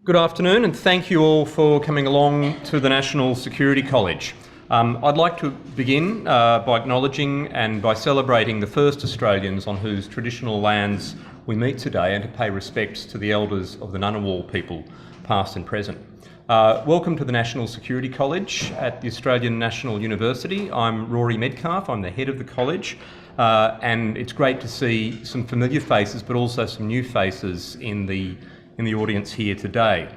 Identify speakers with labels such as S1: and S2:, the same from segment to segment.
S1: Good afternoon, and thank you all for coming along to the National Security College. I'd like to begin by acknowledging and by celebrating the first Australians on whose traditional lands we meet today, and to pay respects to the elders of the Ngunnawal people, past and present. Welcome to the National Security College at the Australian National University. I'm Rory Medcalf, I'm the head of the college, and it's great to see some familiar faces but also some new faces in the audience here today.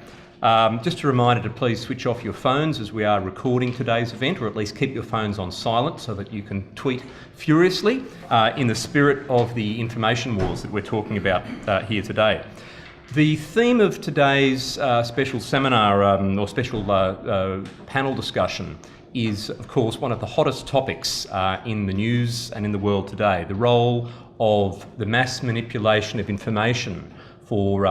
S1: Just a reminder to please switch off your phones as we are recording today's event, or at least keep your phones on silent so that you can tweet furiously in the spirit of the information wars that we're talking about here today. The theme of today's special seminar or special panel discussion is, of course, one of the hottest topics in the news and in the world today: the role of the mass manipulation of information for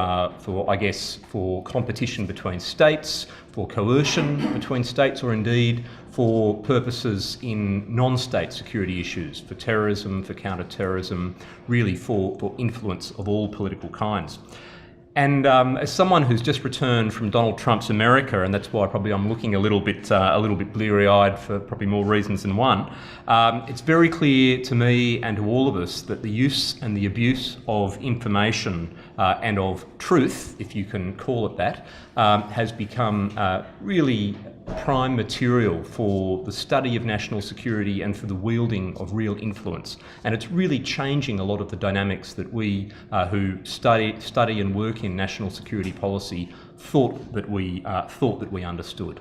S1: competition between states, for coercion between states, or indeed for purposes in non-state security issues, for terrorism, for counter-terrorism, really for influence of all political kinds. And as someone who's just returned from Donald Trump's America, and that's why probably I'm looking a little bit bleary-eyed for probably more reasons than one, it's very clear to me and to all of us that the use and the abuse of information and of truth, if you can call it that, has become really prime material for the study of national security and for the wielding of real influence. And it's really changing a lot of the dynamics that we who study and work in national security policy thought that we understood.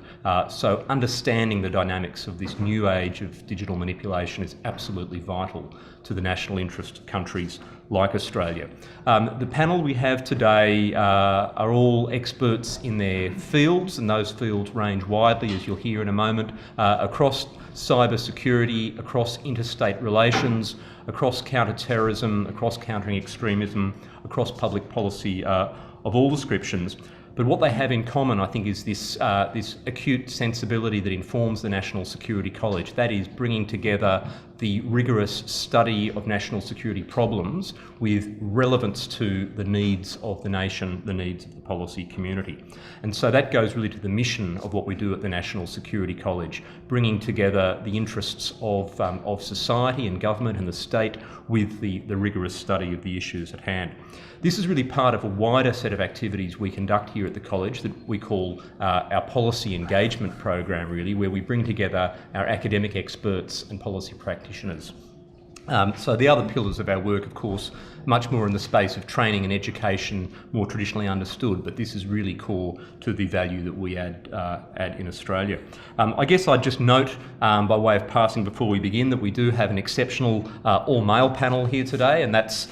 S1: So understanding the dynamics of this new age of digital manipulation is absolutely vital to the national interest of countries like Australia. The panel we have today are all experts in their fields, and those fields range widely, as you'll hear in a moment, across cyber security, across interstate relations, across counter-terrorism, across countering extremism, across public policy of all descriptions. But what they have in common, I think, is this acute sensibility that informs the National Security College. That is, bringing together the rigorous study of national security problems with relevance to the needs of the nation, the needs of the policy community. And so that goes really to the mission of what we do at the National Security College, bringing together the interests of society and government and the state with the rigorous study of the issues at hand. This is really part of a wider set of activities we conduct here at the college that we call our policy engagement program, really, where we bring together our academic experts and policy practitioners. So the other pillars of our work, of course, much more in the space of training and education, more traditionally understood, but this is really core to the value that we add in Australia. I guess I'd just note, by way of passing before we begin, that we do have an exceptional all-male panel here today, and that's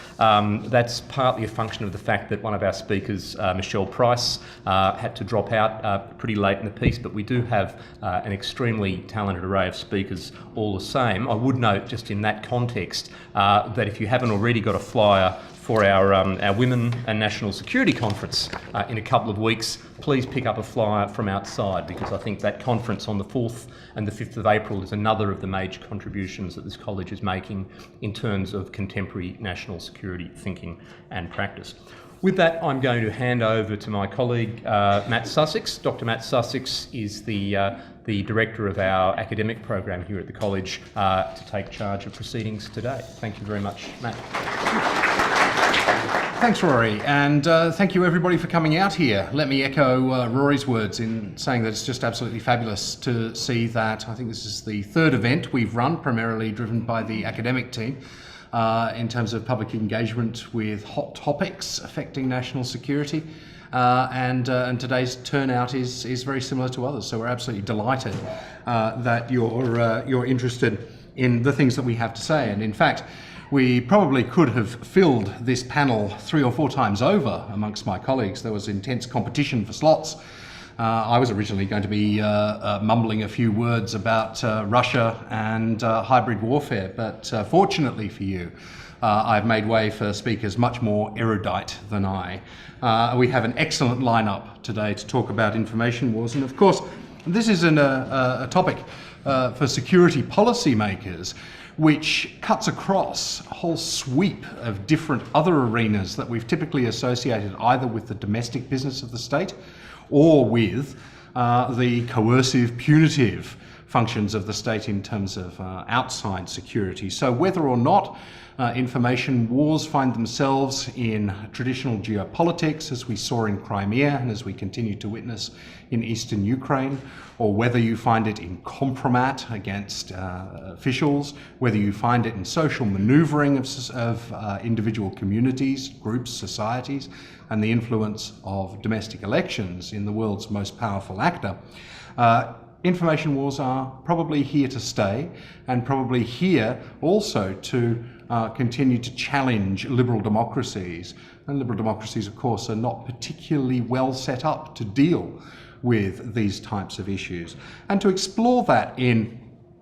S1: partly a function of the fact that one of our speakers, Michelle Price, had to drop out pretty late in the piece, but we do have an extremely talented array of speakers all the same. I would note, just in that context, that if you haven't already got a flyer for our Women and National Security Conference in a couple of weeks, please pick up a flyer from outside, because I think that conference on the 4th and the 5th of April is another of the major contributions that this college is making in terms of contemporary national security thinking and practice. With that, I'm going to hand over to my colleague, Matt Sussex. Dr. Matt Sussex is the director of our academic program here at the college to take charge of proceedings today. Thank you very much, Matt.
S2: Thanks, Rory, and thank you everybody for coming out here. Let me echo Rory's words in saying that it's just absolutely fabulous to see that. I think this is the third event we've run, primarily driven by the academic team, in terms of public engagement with hot topics affecting national security. And today's turnout is very similar to others, so we're absolutely delighted that you're interested in the things that we have to say. And in fact, we probably could have filled this panel 3 or 4 times over amongst my colleagues. There was intense competition for slots. I was originally going to be mumbling a few words about Russia and hybrid warfare, but fortunately for you, I've made way for speakers much more erudite than I. We have an excellent lineup today to talk about information wars, and of course, this is a topic for security policymakers which cuts across a whole sweep of different other arenas that we've typically associated either with the domestic business of the state or with the coercive, punitive functions of the state in terms of outside security. So whether or not information wars find themselves in traditional geopolitics, as we saw in Crimea and as we continue to witness in eastern Ukraine, or whether you find it in compromat against officials, whether you find it in social manoeuvring of individual communities, groups, societies, and the influence of domestic elections in the world's most powerful actor, information wars are probably here to stay, and probably here also to continue to challenge liberal democracies. And liberal democracies, of course, are not particularly well set up to deal with these types of issues. And to explore that in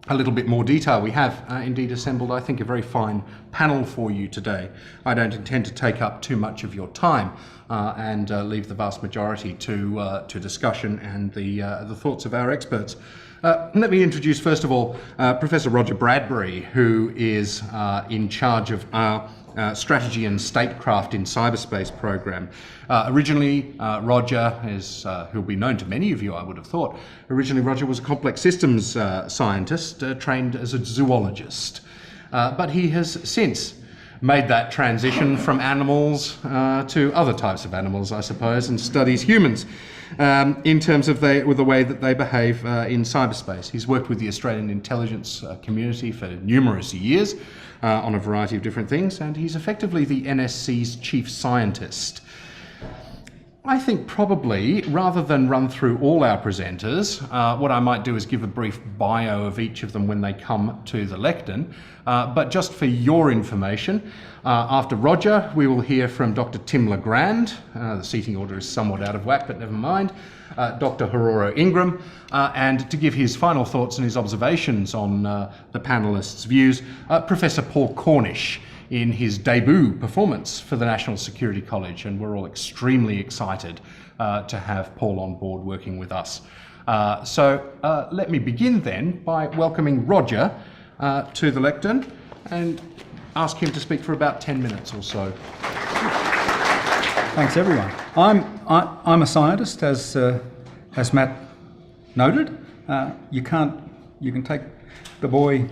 S2: a little bit more detail, we have indeed assembled, I think, a very fine panel for you today. I don't intend to take up too much of your time and leave the vast majority to discussion and the thoughts of our experts. Let me introduce, first of all, Professor Roger Bradbury, who is in charge of our Strategy and Statecraft in Cyberspace program. Originally, Roger is, who'll be known to many of you, I would have thought. Originally, Roger was a complex systems scientist, trained as a zoologist. But he has since made that transition from animals to other types of animals, I suppose, and studies humans in terms of the way that they behave in cyberspace. He's worked with the Australian intelligence community for numerous years on a variety of different things, and he's effectively the NSC's chief scientist. I think probably, rather than run through all our presenters, what I might do is give a brief bio of each of them when they come to the lectern. But just for your information, after Roger, we will hear from Dr. Tim Legrand. The seating order is somewhat out of whack, but never mind. Dr. Hororo Ingram, and to give his final thoughts and his observations on the panellists' views, Professor Paul Cornish, in his debut performance for the National Security College, and we're all extremely excited to have Paul on board working with us. So let me begin then by welcoming Roger to the lectern and ask him to speak for about 10 minutes or so.
S3: Thanks, everyone. I'm a scientist, as Matt noted. You can take the boy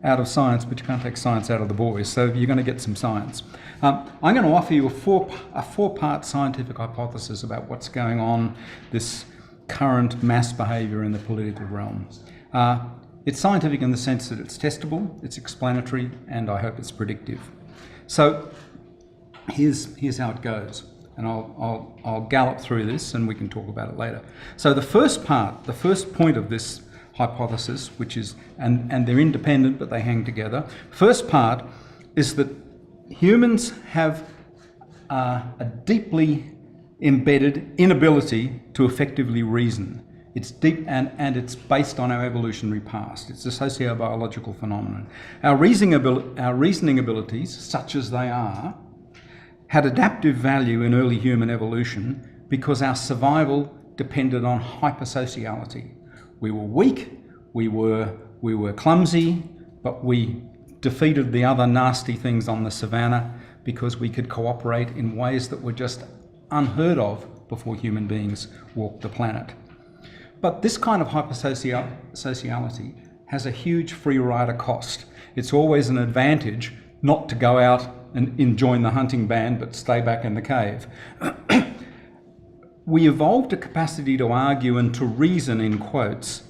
S3: out of science, but you can't take science out of the boys, so you're going to get some science. I'm going to offer you a four-part scientific hypothesis about what's going on, this current mass behaviour in the political realm. It's scientific in the sense that it's testable, it's explanatory, and I hope it's predictive. So here's how it goes, and I'll gallop through this and we can talk about it later. So the first point of this hypothesis, which is, and they're independent but they hang together. First part is that humans have a deeply embedded inability to effectively reason. It's deep and it's based on our evolutionary past. It's a sociobiological phenomenon. Our reasoning abilities, such as they are, had adaptive value in early human evolution because our survival depended on hypersociality. We were weak, we were clumsy, but we defeated the other nasty things on the savannah because we could cooperate in ways that were just unheard of before human beings walked the planet. But this kind of hypersociality has a huge free rider cost. It's always an advantage not to go out and join the hunting band, but stay back in the cave. We evolved a capacity to argue and to reason, in quotes,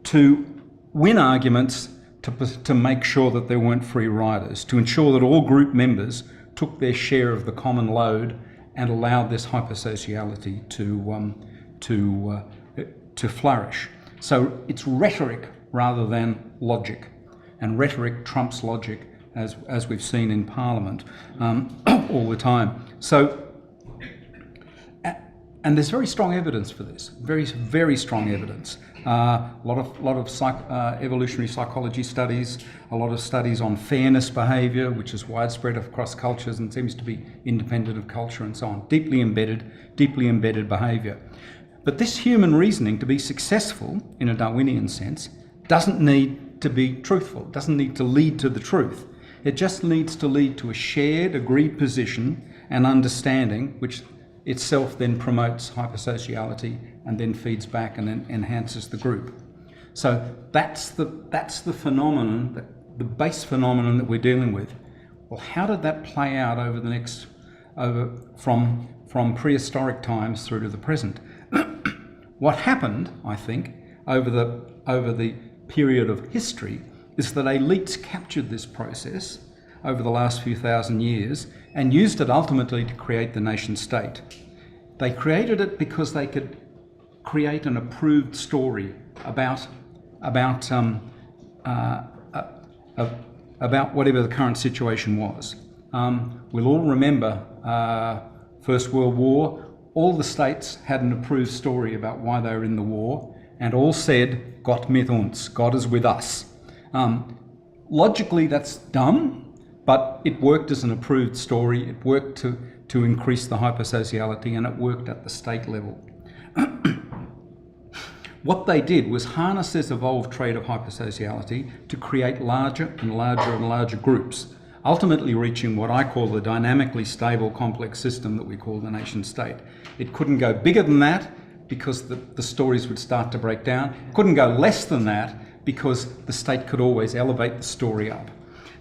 S3: to win arguments, to make sure that there weren't free riders, to ensure that all group members took their share of the common load and allowed this hypersociality to flourish. So it's rhetoric rather than logic, and rhetoric trumps logic, as we've seen in Parliament all the time. So, and there's very strong evidence for this, very strong evidence. A lot of evolutionary psychology studies, a lot of studies on fairness behaviour, which is widespread across cultures and seems to be independent of culture and so on. Deeply embedded behaviour. But this human reasoning, to be successful in a Darwinian sense, doesn't need to be truthful, doesn't need to lead to the truth. It just needs to lead to a shared, agreed position and understanding, which itself then promotes hypersociality and then feeds back and then enhances the group. So that's the phenomenon, the base phenomenon that we're dealing with. Well, how did that play out from prehistoric times through to the present? What happened, I think, over the period of history is that elites captured this process over the last few thousand years and used it ultimately to create the nation state. They created it because they could create an approved story about whatever the current situation was. We'll all remember First World War. All the states had an approved story about why they were in the war, and all said, Gott mit uns, God is with us. Logically, that's dumb, but it worked as an approved story. It worked to increase the hypersociality, and it worked at the state level. What they did was harness this evolved trait of hypersociality to create larger and larger and larger groups, ultimately reaching what I call the dynamically stable complex system that we call the nation state. It couldn't go bigger than that because the stories would start to break down. It couldn't go less than that because the state could always elevate the story up.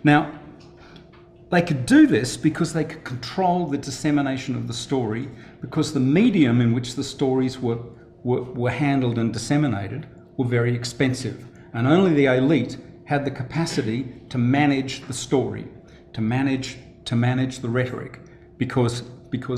S3: Now, they could do this because they could control the dissemination of the story, because the medium in which the stories were handled and disseminated were very expensive, and only the elite had the capacity to manage the story, to manage the rhetoric, because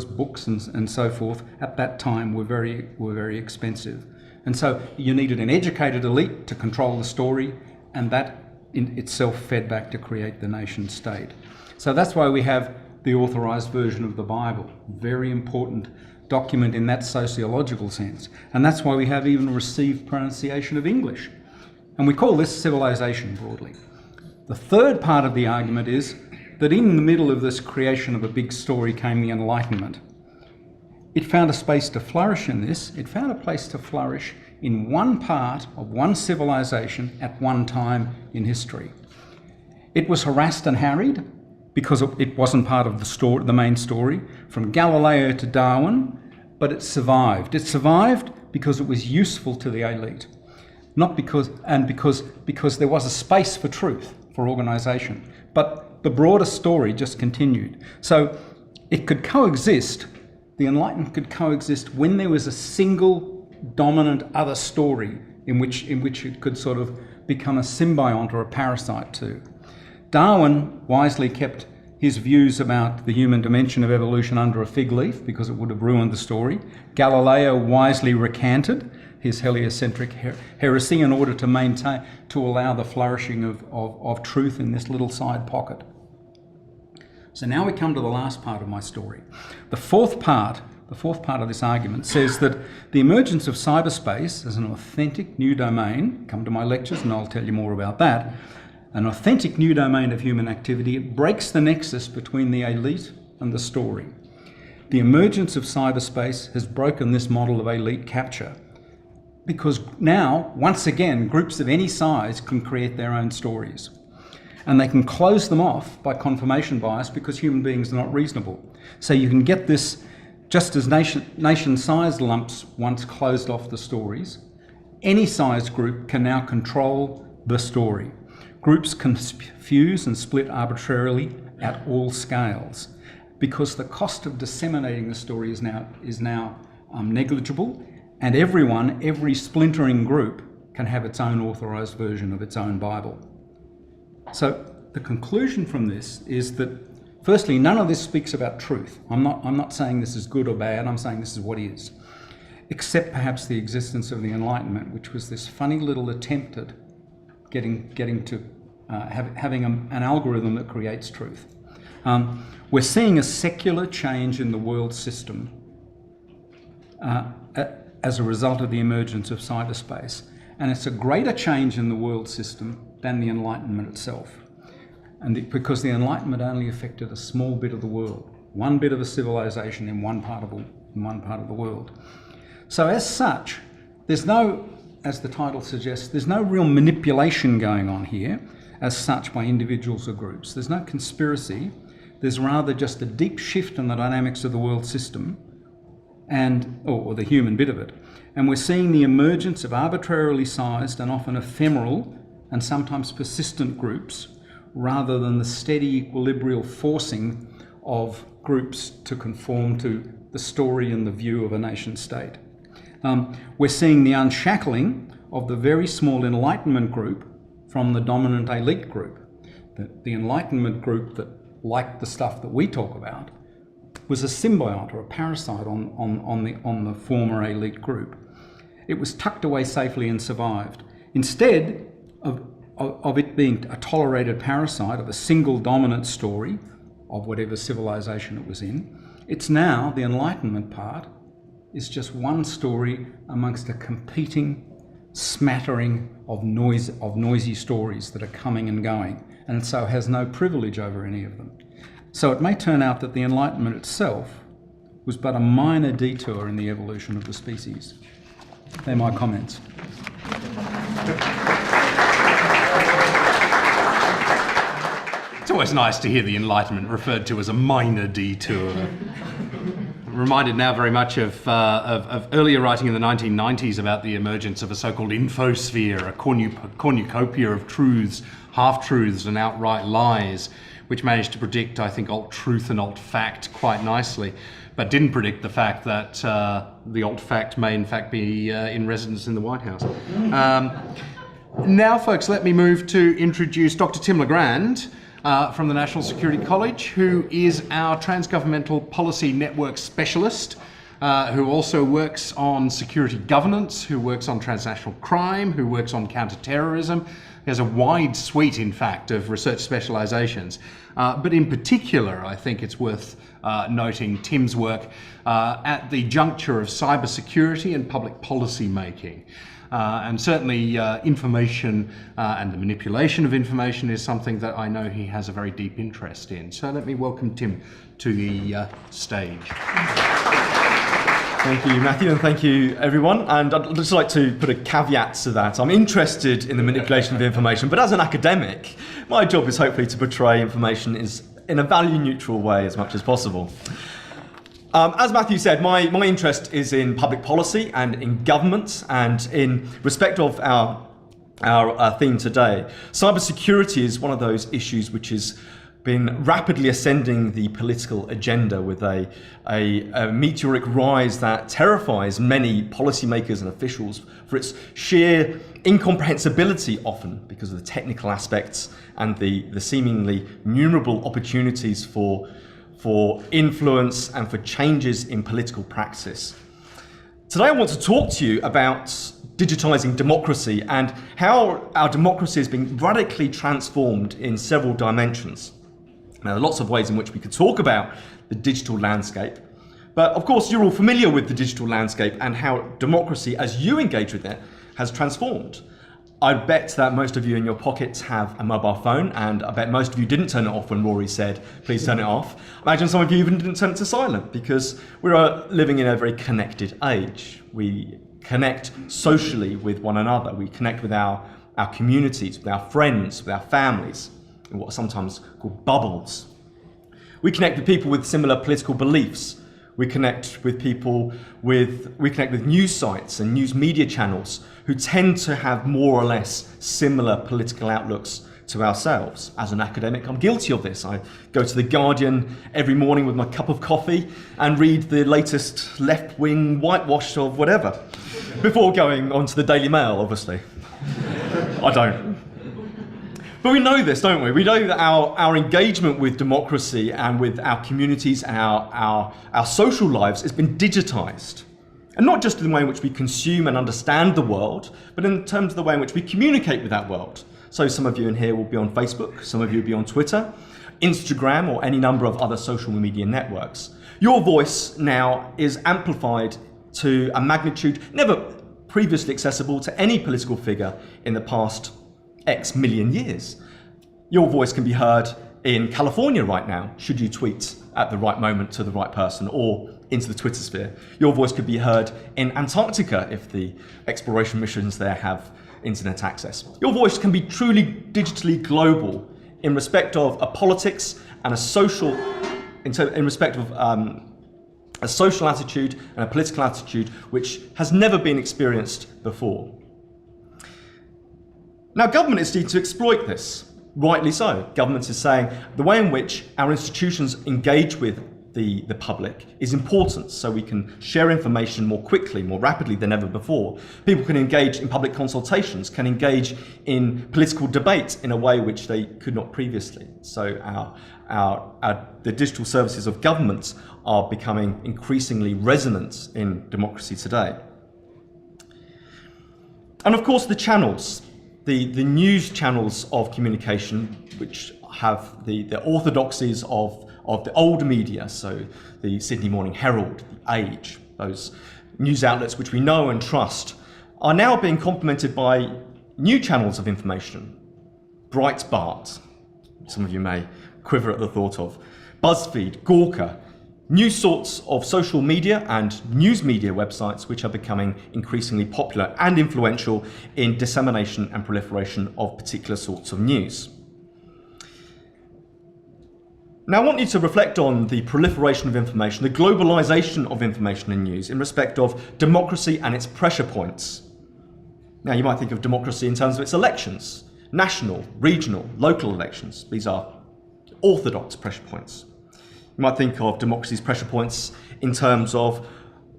S3: books and so forth at that time were very expensive. And so you needed an educated elite to control the story, and that in itself fed back to create the nation state. So that's why we have the authorized version of the Bible, very important document in that sociological sense. And that's why we have even received pronunciation of English. And we call this civilization broadly. The third part of the argument is that in the middle of this creation of a big story came the Enlightenment. It found a space to flourish in this. It found a place to flourish in one part of one civilization at one time in history. It was harassed and harried because it wasn't part of the main story, from Galileo to Darwin, but it survived. It survived because it was useful to the elite, not because there was a space for truth, for organisation, but the broader story just continued. So it could coexist, the Enlightenment could coexist when there was a single dominant other story in which it could sort of become a symbiont or a parasite to. Darwin wisely kept his views about the human dimension of evolution under a fig leaf because it would have ruined the story. Galileo wisely recanted his heliocentric heresy in order to allow the flourishing of truth in this little side pocket. So now we come to the last part of my story. The fourth part of this argument says that the emergence of cyberspace as an authentic new domain, come to my lectures and I'll tell you more about that, an authentic new domain of human activity, it breaks the nexus between the elite and the story. The emergence of cyberspace has broken this model of elite capture, because now, once again, groups of any size can create their own stories. And they can close them off by confirmation bias because human beings are not reasonable. So you can get this, just as nation-sized lumps once closed off the stories, any size group can now control the story. Groups can fuse and split arbitrarily at all scales because the cost of disseminating the story is now negligible, and every splintering group can have its own authorized version of its own Bible. So the conclusion from this is that, firstly, none of this speaks about truth. I'm not saying this is good or bad, I'm saying this is what is. Except perhaps the existence of the Enlightenment, which was this funny little attempt at getting to having an algorithm that creates truth. We're seeing a secular change in the world system as a result of the emergence of cyberspace. And it's a greater change in the world system than the Enlightenment itself. And because the Enlightenment only affected a small bit of the world, one bit of a civilization in one part of the world. So as such, there's no, as the title suggests, there's no real manipulation going on here as such by individuals or groups. There's no conspiracy. There's rather just a deep shift in the dynamics of the world system, or the human bit of it. And we're seeing the emergence of arbitrarily sized and often ephemeral and sometimes persistent groups, rather than the steady equilibrial forcing of groups to conform to the story and the view of a nation state. We're seeing the unshackling of the very small Enlightenment group from the dominant elite group. The Enlightenment group that liked the stuff that we talk about was a symbiote or a parasite on the former elite group. It was tucked away safely and survived. Instead of it being a tolerated parasite of a single dominant story of whatever civilization it was in, it's now, the Enlightenment part, is just one story amongst a competing smattering of noisy stories that are coming and going, and so has no privilege over any of them. So it may turn out that the Enlightenment itself was but a minor detour in the evolution of the species. They're my comments.
S2: It's always nice to hear the Enlightenment referred to as a minor detour. I'm reminded now very much of earlier writing in the 1990s about the emergence of a so-called infosphere, a cornucopia of truths, half-truths and outright lies, which managed to predict, I think, alt-truth and alt-fact quite nicely, but didn't predict the fact that the alt-fact may in fact be in residence in the White House. Now, folks, let me move to introduce Dr. Tim Legrand, from the National Security College, who is our Transgovernmental Policy Network Specialist, who also works on security governance, who works on transnational crime, who works on counter-terrorism. He has a wide suite, in fact, of research specialisations. But in particular, I think it's worth noting Tim's work at the juncture of cybersecurity and public policy making. And certainly information and the manipulation of information is something that I know he has a very deep interest in. So let me welcome Tim to the stage.
S4: Thank you, Matthew, and thank you, everyone. And I'd just like to put a caveat to that. I'm interested in the manipulation of information, but as an academic, my job is hopefully to portray information in a value-neutral way as much as possible. As Matthew said, my interest is in public policy and in government, and in respect of our theme today, cybersecurity is one of those issues which has been rapidly ascending the political agenda with a meteoric rise that terrifies many policymakers and officials for its sheer incomprehensibility, often because of the technical aspects and the seemingly numerable opportunities for influence and for changes in political praxis. Today I want to talk to you about digitising democracy and how our democracy has been radically transformed in several dimensions. Now, there are lots of ways in which we could talk about the digital landscape, but of course you're all familiar with the digital landscape and how democracy, as you engage with it, has transformed. I bet that most of you in your pockets have a mobile phone, and I bet most of you didn't turn it off when Rory said, please turn it off. Imagine some of you even didn't turn it to silent, because we're living in a very connected age. We connect socially with one another. We connect with our communities, with our friends, with our families, in what are sometimes called bubbles. We connect with people with similar political beliefs. We connect with news sites and news media channels who tend to have more or less similar political outlooks to ourselves. As an academic, I'm guilty of this. I go to The Guardian every morning with my cup of coffee and read the latest left-wing whitewash of whatever, before going on to the Daily Mail, obviously. I don't. But we know this, don't we? We know that our engagement with democracy and with our communities and our social lives has been digitised. And not just in the way in which we consume and understand the world, but in terms of the way in which we communicate with that world. So some of you in here will be on Facebook, some of you will be on Twitter, Instagram, or any number of other social media networks. Your voice now is amplified to a magnitude never previously accessible to any political figure in the past X million years. Your voice can be heard in California right now, should you tweet at the right moment to the right person, or into the Twitter sphere. Your voice could be heard in Antarctica if the exploration missions there have internet access. Your voice can be truly digitally global in respect of a politics and a social, in respect of a social attitude and a political attitude which has never been experienced before. Now, government is needing to exploit this, rightly so. Government is saying the way in which our institutions engage with the public is important, so we can share information more quickly, more rapidly than ever before. People can engage in public consultations, can engage in political debates in a way which they could not previously. So the digital services of government are becoming increasingly resonant in democracy today. And of course the channels, the news channels of communication, which have the orthodoxies of the old media, so the Sydney Morning Herald, the Age, those news outlets which we know and trust, are now being complemented by new channels of information. Breitbart, some of you may quiver at the thought of, BuzzFeed, Gawker, new sorts of social media and news media websites which are becoming increasingly popular and influential in dissemination and proliferation of particular sorts of news. Now, I want you to reflect on the proliferation of information, the globalization of information and news in respect of democracy and its pressure points. Now, you might think of democracy in terms of its elections, national, regional, local elections. These are orthodox pressure points. You might think of democracy's pressure points in terms of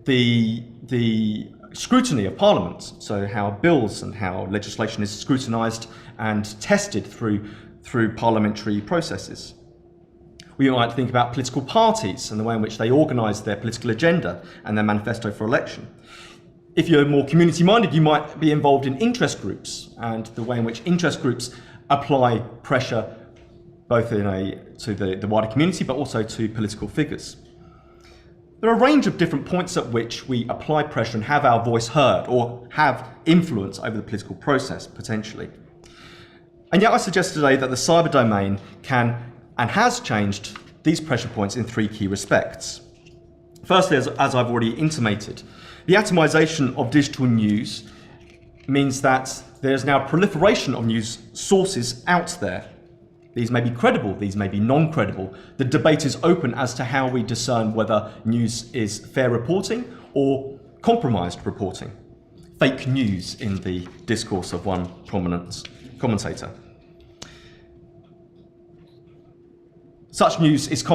S4: the scrutiny of Parliament, so how bills and how legislation is scrutinised and tested through parliamentary processes. We might think about political parties and the way in which they organise their political agenda and their manifesto for election. If you're more community-minded, you might be involved in interest groups and the way in which interest groups apply pressure both to the wider community but also to political figures. There are a range of different points at which we apply pressure and have our voice heard or have influence over the political process, potentially. And yet I suggest today that the cyber domain can and has changed these pressure points in three key respects. Firstly, as I've already intimated, the atomisation of digital news means that there's now a proliferation of news sources out there. These may be credible, these may be non-credible. The debate is open as to how we discern whether news is fair reporting or compromised reporting. Fake news in the discourse of one prominent commentator. Such news is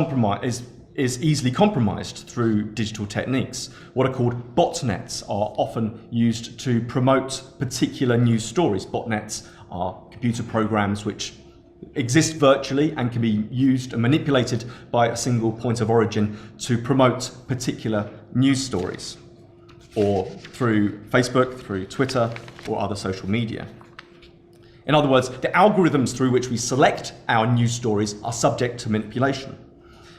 S4: easily compromised through digital techniques. What are called botnets are often used to promote particular news stories. Botnets are computer programs which exist virtually and can be used and manipulated by a single point of origin to promote particular news stories, or through Facebook, through Twitter, or other social media. In other words, the algorithms through which we select our news stories are subject to manipulation.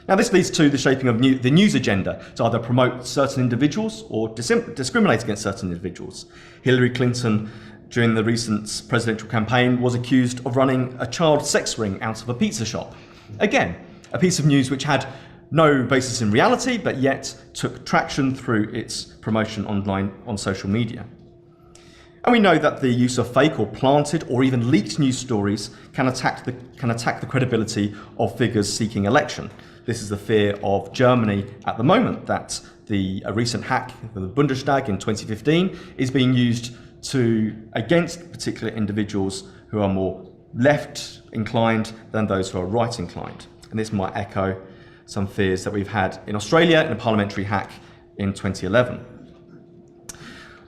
S4: Now, this leads to the shaping of the news agenda to either promote certain individuals or discriminate against certain individuals. Hillary Clinton, during the recent presidential campaign, was accused of running a child sex ring out of a pizza shop. Again, a piece of news which had no basis in reality, but yet took traction through its promotion online on social media. And we know that the use of fake or planted or even leaked news stories can attack the credibility of figures seeking election. This is the fear of Germany at the moment, that a recent hack of the Bundestag in 2015 is being used against particular individuals who are more left inclined than those who are right inclined. And this might echo some fears that we've had in Australia in a parliamentary hack in 2011.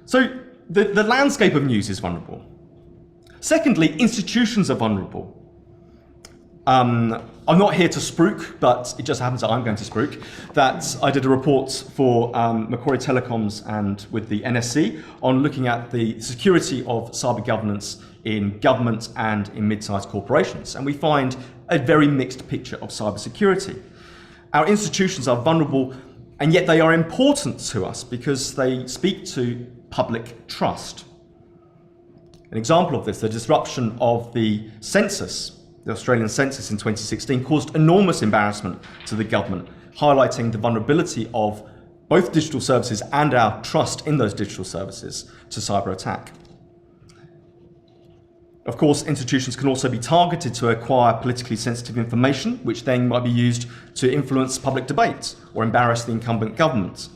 S4: So the landscape of news is vulnerable. Secondly, institutions are vulnerable. I'm not here to spruik, but it just happens that I'm going to spruik, that I did a report for Macquarie Telecoms and with the NSC on looking at the security of cyber governance in government and in mid-sized corporations. And we find a very mixed picture of cybersecurity. Our institutions are vulnerable, and yet they are important to us because they speak to public trust. An example of this, the disruption of the census, the Australian census in 2016, caused enormous embarrassment to the government, highlighting the vulnerability of both digital services and our trust in those digital services to cyber attack. Of course, institutions can also be targeted to acquire politically sensitive information, which then might be used to influence public debate or embarrass the incumbent government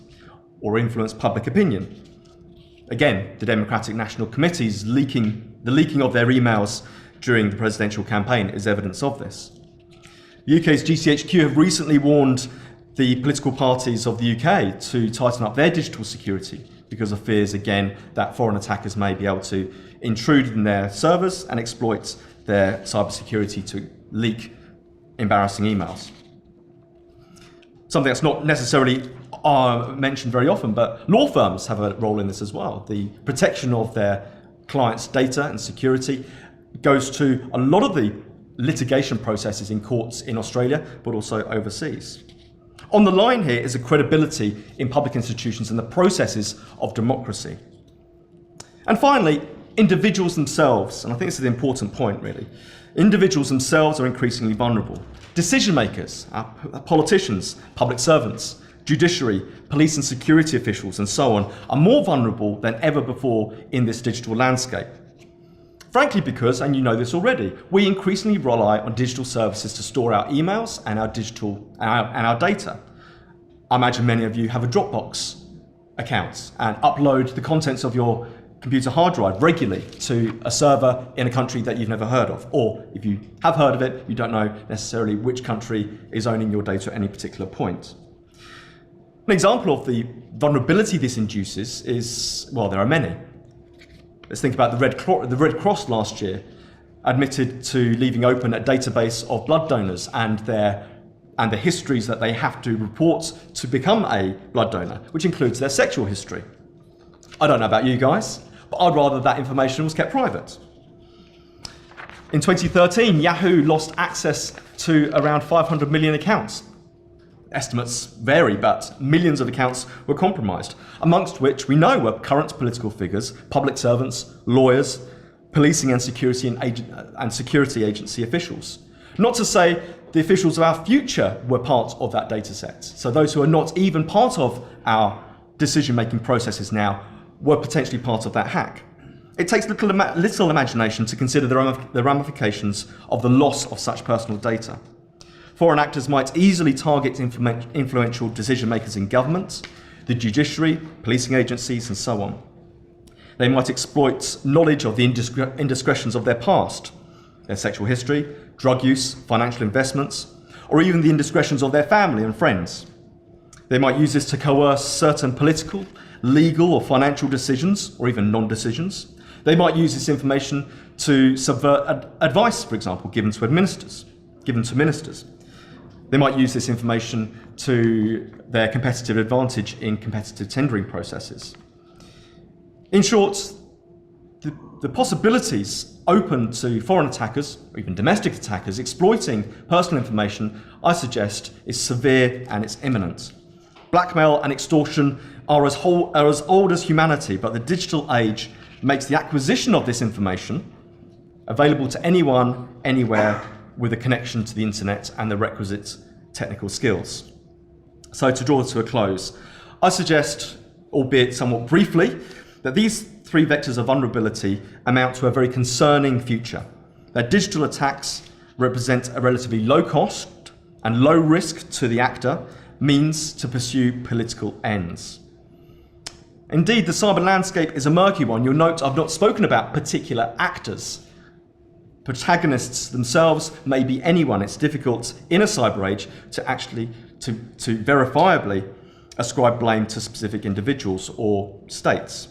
S4: or influence public opinion. Again, the Democratic National Committee's leaking of their emails during the presidential campaign is evidence of this. The UK's GCHQ have recently warned the political parties of the UK to tighten up their digital security because of fears, again, that foreign attackers may be able to intrude in their servers and exploit their cybersecurity to leak embarrassing emails. Something that's not necessarily mentioned very often, but law firms have a role in this as well. The protection of their clients' data and security goes to a lot of the litigation processes in courts in Australia, but also overseas. On the line here is a credibility in public institutions and the processes of democracy. And finally, individuals themselves, and I think this is the important point really, individuals themselves are increasingly vulnerable. Decision makers, politicians, public servants, judiciary, police and security officials and so on are more vulnerable than ever before in this digital landscape. Frankly because, and you know this already, we increasingly rely on digital services to store our emails and our data. I imagine many of you have a Dropbox account and upload the contents of your computer hard drive regularly to a server in a country that you've never heard of. Or if you have heard of it, you don't know necessarily which country is owning your data at any particular point. An example of the vulnerability this induces is, well, there are many. Let's think about the Red Cross last year admitted to leaving open a database of blood donors and the histories that they have to report to become a blood donor, which includes their sexual history. I don't know about you guys, but I'd rather that information was kept private. In 2013, Yahoo lost access to around 500 million accounts. Estimates vary, but millions of accounts were compromised, amongst which we know were current political figures, public servants, lawyers, policing and security agency officials. Not to say the officials of our future were part of that data set. So those who are not even part of our decision-making processes now were potentially part of that hack. It takes little imagination to consider the ramifications of the loss of such personal data. Foreign actors might easily target influential decision makers in government, the judiciary, policing agencies, and so on. They might exploit knowledge of the indiscretions of their past, their sexual history, drug use, financial investments, or even the indiscretions of their family and friends. They might use this to coerce certain political, legal, or financial decisions, or even non-decisions. They might use this information to subvert advice, for example, given to ministers. They might use this information to their competitive advantage in competitive tendering processes. In short, the possibilities open to foreign attackers, or even domestic attackers, exploiting personal information, I suggest, is severe and it's imminent. Blackmail and extortion are as old as humanity, but the digital age makes the acquisition of this information available to anyone, anywhere, with a connection to the internet and the requisite technical skills. So to draw to a close, I suggest, albeit somewhat briefly, that these three vectors of vulnerability amount to a very concerning future. That digital attacks represent a relatively low cost and low risk to the actor means to pursue political ends. Indeed, the cyber landscape is a murky one. You'll note I've not spoken about particular actors. Protagonists themselves may be anyone. It's difficult in a cyber age to actually to verifiably ascribe blame to specific individuals or states.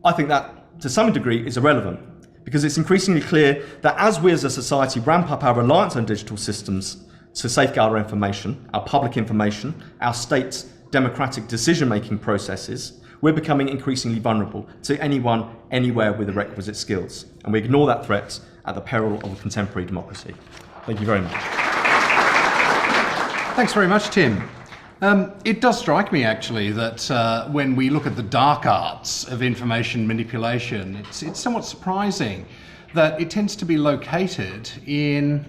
S4: I think that to some degree is irrelevant because it's increasingly clear that as we as a society ramp up our reliance on digital systems to safeguard our information, our public information, our state's democratic decision-making processes, we're becoming increasingly vulnerable to anyone, anywhere with the requisite skills. And we ignore that threat at the peril of a contemporary democracy. Thank you very much.
S2: Thanks very much, Tim. It does strike me, actually, that when we look at the dark arts of information manipulation, it's somewhat surprising that it tends to be located in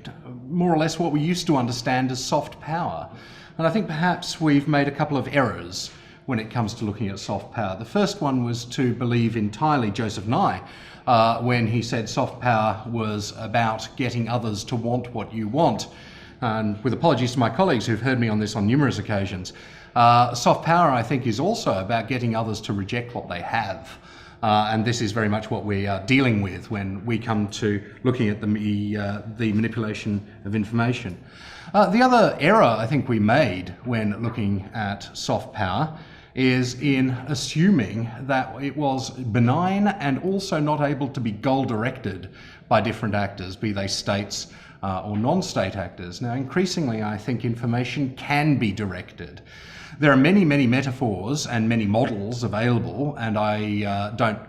S2: more or less what we used to understand as soft power. And I think perhaps we've made a couple of errors when it comes to looking at soft power. The first one was to believe entirely, Joseph Nye when he said soft power was about getting others to want what you want. And with apologies to my colleagues who've heard me on this on numerous occasions, soft power, I think, is also about getting others to reject what they have. And this is very much what we are dealing with when we come to looking at the manipulation of information. The other error I think we made when looking at soft power is in assuming that it was benign and also not able to be goal-directed by different actors, be they states or non-state actors. Now, increasingly, I think information can be directed. There are many, many metaphors and many models available, and I don't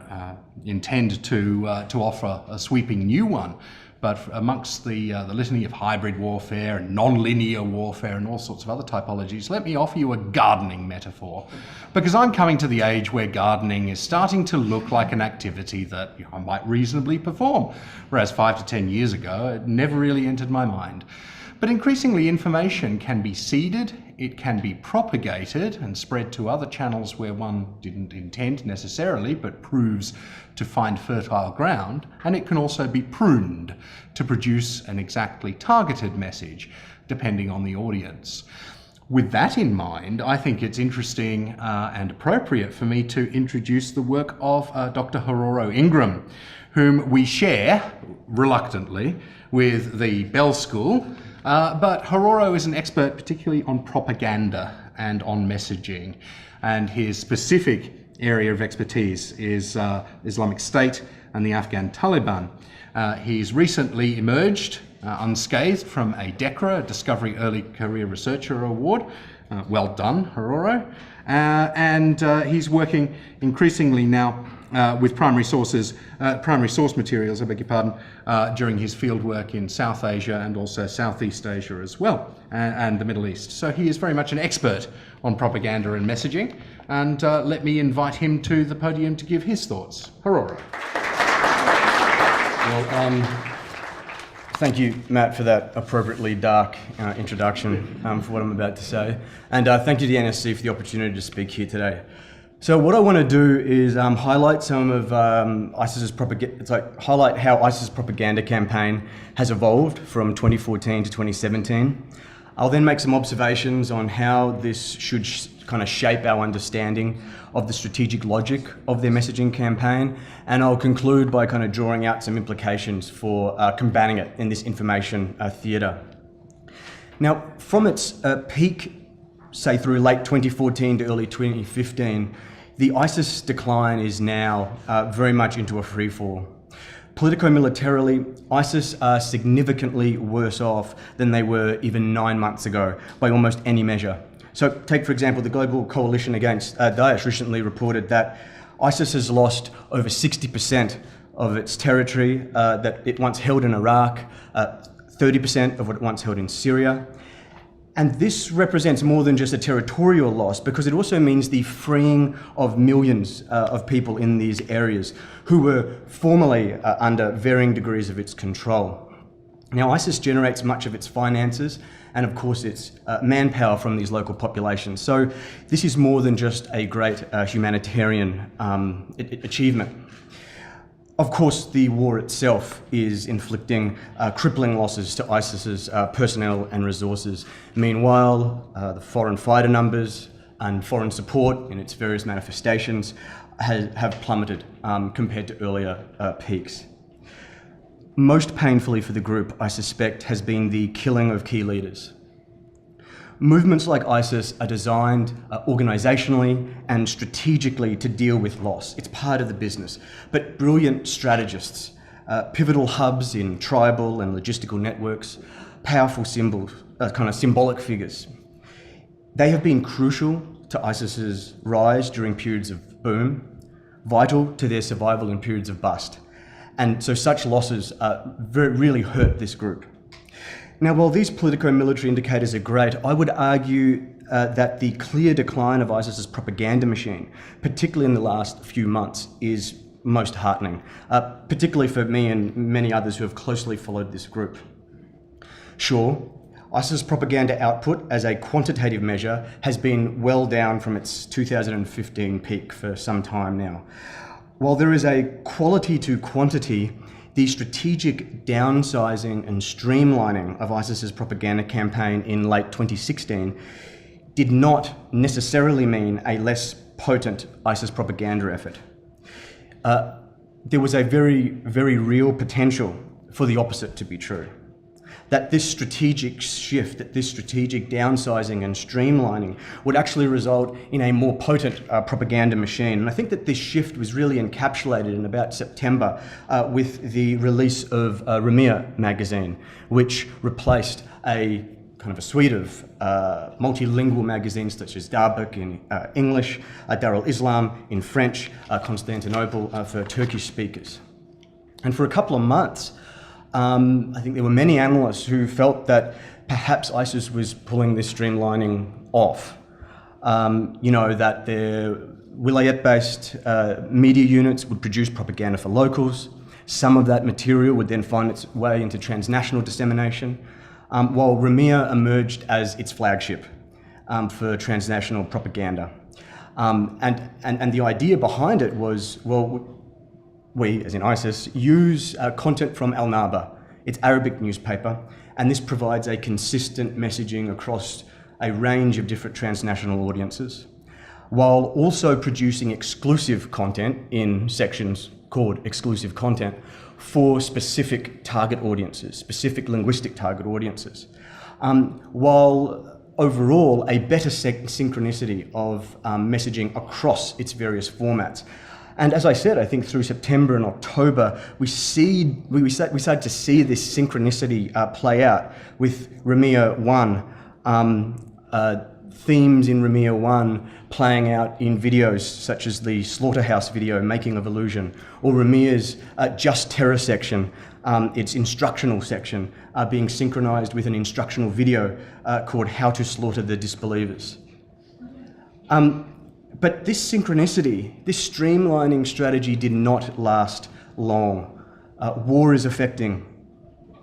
S2: intend to offer a sweeping new one. But amongst the litany of hybrid warfare and non-linear warfare and all sorts of other typologies, let me offer you a gardening metaphor. Because I'm coming to the age where gardening is starting to look like an activity that I might reasonably perform, whereas 5 to 10 years ago, it never really entered my mind. But increasingly, information can be seeded, it can be propagated and spread to other channels where one didn't intend necessarily, but proves to find fertile ground, and it can also be pruned to produce an exactly targeted message, depending on the audience. With that in mind, I think it's interesting and appropriate for me to introduce the work of Dr. Hororo Ingram, whom we share, reluctantly, with the Bell School. But Hororo is an expert particularly on propaganda and on messaging, and his specific area of expertise is Islamic State and the Afghan Taliban. He's recently emerged unscathed from a DECRA, Discovery Early Career Researcher Award. Well done, Hororo. And he's working increasingly now with primary source materials, I beg your pardon, during his fieldwork in South Asia and also Southeast Asia as well, and the Middle East. So he is very much an expert on propaganda and messaging, and let me invite him to the podium to give his thoughts. Hororo.
S4: Well, thank you, Matt, for that appropriately dark introduction for what I'm about to say. And thank you to the NSC for the opportunity to speak here today. So what I want to do is highlight some of ISIS's highlight how ISIS's propaganda campaign has evolved from 2014 to 2017. I'll then make some observations on how this should kind of shape our understanding of the strategic logic of their messaging campaign, and I'll conclude by kind of drawing out some implications for combating it in this information theatre. Now, from its peak, say through late 2014 to early 2015, the ISIS decline is now very much into a freefall. Politico-militarily, ISIS are significantly worse off than they were even 9 months ago by almost any measure. So take, for example, the Global Coalition Against Daesh recently reported that ISIS has lost over 60% of its territory that it once held in Iraq, 30% of what it once held in Syria. And this represents more than just a territorial loss, because it also means the freeing of millions of people in these areas who were formerly under varying degrees of its control. Now, ISIS generates much of its finances and, of course, its manpower from these local populations. So this is more than just a great humanitarian achievement. Of course, the war itself is inflicting crippling losses to ISIS's personnel and resources. Meanwhile, the foreign fighter numbers and foreign support in its various manifestations have plummeted compared to earlier peaks. Most painfully for the group, I suspect, has been the killing of key leaders. Movements like ISIS are designed organisationally and strategically to deal with loss. It's part of the business. But brilliant strategists, pivotal hubs in tribal and logistical networks, powerful symbols, kind of symbolic figures, they have been crucial to ISIS's rise during periods of boom, vital to their survival in periods of bust. And so such losses really hurt this group. Now, while these politico-military indicators are great, I would argue that the clear decline of ISIS's propaganda machine, particularly in the last few months, is most heartening, particularly for me and many others who have closely followed this group. Sure, ISIS's propaganda output as a quantitative measure has been well down from its 2015 peak for some time now.
S5: While there is a quality to quantity, the strategic downsizing and streamlining of ISIS's propaganda campaign in late 2016 did not necessarily mean a less potent ISIS propaganda effort. There was a very, very real potential for the opposite to be true. That this strategic shift, that this strategic downsizing and streamlining would actually result in a more potent propaganda machine. And I think that this shift was really encapsulated in about September with the release of Ramir magazine, which replaced a kind of a suite of multilingual magazines such as Darbuk in English, Darul Islam in French, Constantinople for Turkish speakers. And for a couple of months, I think there were many analysts who felt that perhaps ISIS was pulling this streamlining off. That their wilayat-based media units would produce propaganda for locals. Some of that material would then find its way into transnational dissemination, while Ramir emerged as its flagship for transnational propaganda. And the idea behind it was, well, we, as in ISIS, use content from Al Naba, its Arabic newspaper, and this provides a consistent messaging across a range of different transnational audiences, while also producing exclusive content in sections called exclusive content for specific target audiences, specific linguistic target audiences, while overall a better synchronicity of messaging across its various formats. And as I said, I think through September and October, we started to see this synchronicity play out with Ramir 1, themes in Ramir 1 playing out in videos such as the Slaughterhouse video, Making of Illusion, or Ramir's Just Terror section, its instructional section, being synchronized with an instructional video called How to Slaughter the Disbelievers. But this synchronicity, this streamlining strategy did not last long. War is affecting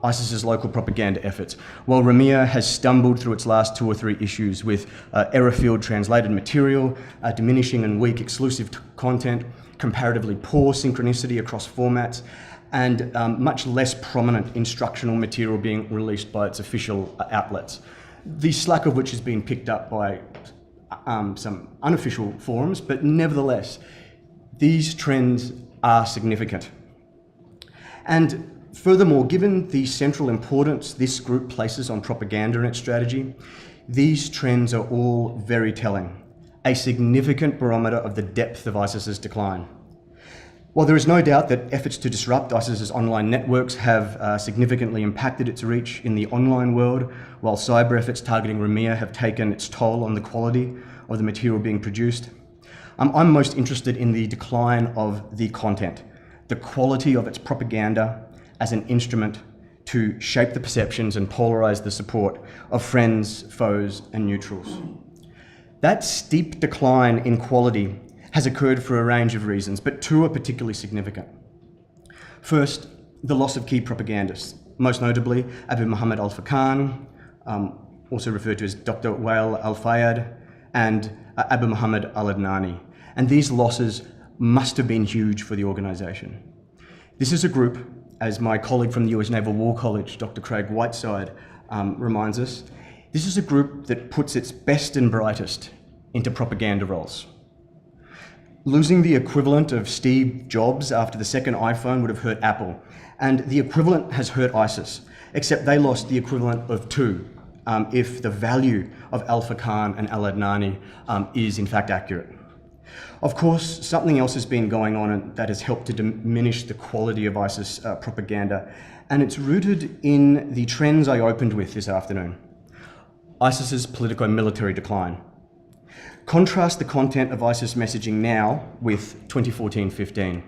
S5: ISIS's local propaganda efforts, while Ramir has stumbled through its last 2 or 3 issues with error-filled translated material, diminishing and weak exclusive content, comparatively poor synchronicity across formats, and much less prominent instructional material being released by its official outlets, the slack of which has been picked up by some unofficial forums, but nevertheless, these trends are significant. And furthermore, given the central importance this group places on propaganda in its strategy, these trends are all very telling, a significant barometer of the depth of ISIS's decline. While there is no doubt that efforts to disrupt ISIS's online networks have significantly impacted its reach in the online world, while cyber efforts targeting Ramir have taken its toll on the quality of the material being produced, I'm most interested in the decline of the content, the quality of its propaganda as an instrument to shape the perceptions and polarize the support of friends, foes, and neutrals. That steep decline in quality has occurred for a range of reasons, but 2 are particularly significant. First, the loss of key propagandists, most notably Abu Muhammad al-Fakan, also referred to as Dr. Wael al-Fayed, and Abu Muhammad al-Adnani. And these losses must have been huge for the organisation. This is a group, as my colleague from the US Naval War College, Dr. Craig Whiteside, reminds us, this is a group that puts its best and brightest into propaganda roles. Losing the equivalent of Steve Jobs after the second iPhone would have hurt Apple, and the equivalent has hurt ISIS, except they lost the equivalent of 2, if the value of al-Fakan and al-Adnani is in fact accurate. Of course, something else has been going on that has helped to diminish the quality of ISIS propaganda, and it's rooted in the trends I opened with this afternoon. ISIS's politico-military decline. Contrast the content of ISIS messaging now with 2014-15.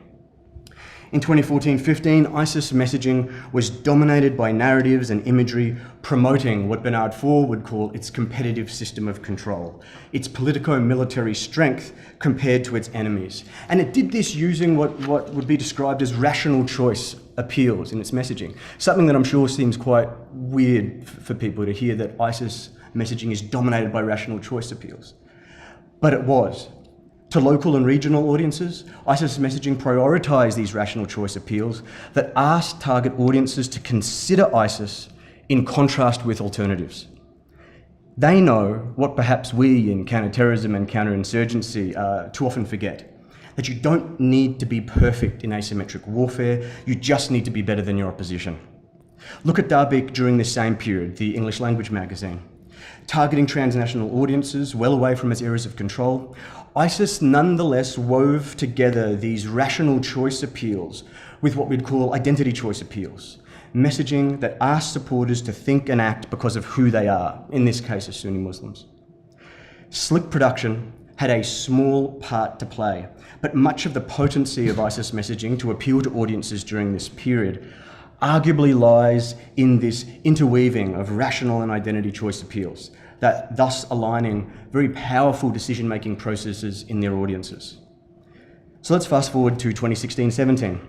S5: In 2014-15, ISIS messaging was dominated by narratives and imagery promoting what Bernard Faure would call its competitive system of control, its politico-military strength compared to its enemies. And it did this using what would be described as rational choice appeals in its messaging, something that I'm sure seems quite weird for people to hear, that ISIS messaging is dominated by rational choice appeals. But it was. To local and regional audiences, ISIS messaging prioritised these rational choice appeals that asked target audiences to consider ISIS in contrast with alternatives. They know what perhaps we in counterterrorism and counterinsurgency too often forget, that you don't need to be perfect in asymmetric warfare, you just need to be better than your opposition. Look at Darbeek during this same period, the English language magazine. Targeting transnational audiences well away from its areas of control, ISIS nonetheless wove together these rational choice appeals with what we'd call identity choice appeals, messaging that asked supporters to think and act because of who they are, in this case as Sunni Muslims. Slick production had a small part to play, but much of the potency of ISIS messaging to appeal to audiences during this period arguably lies in this interweaving of rational and identity choice appeals, that thus aligning very powerful decision-making processes in their audiences. So let's fast forward to 2016-17,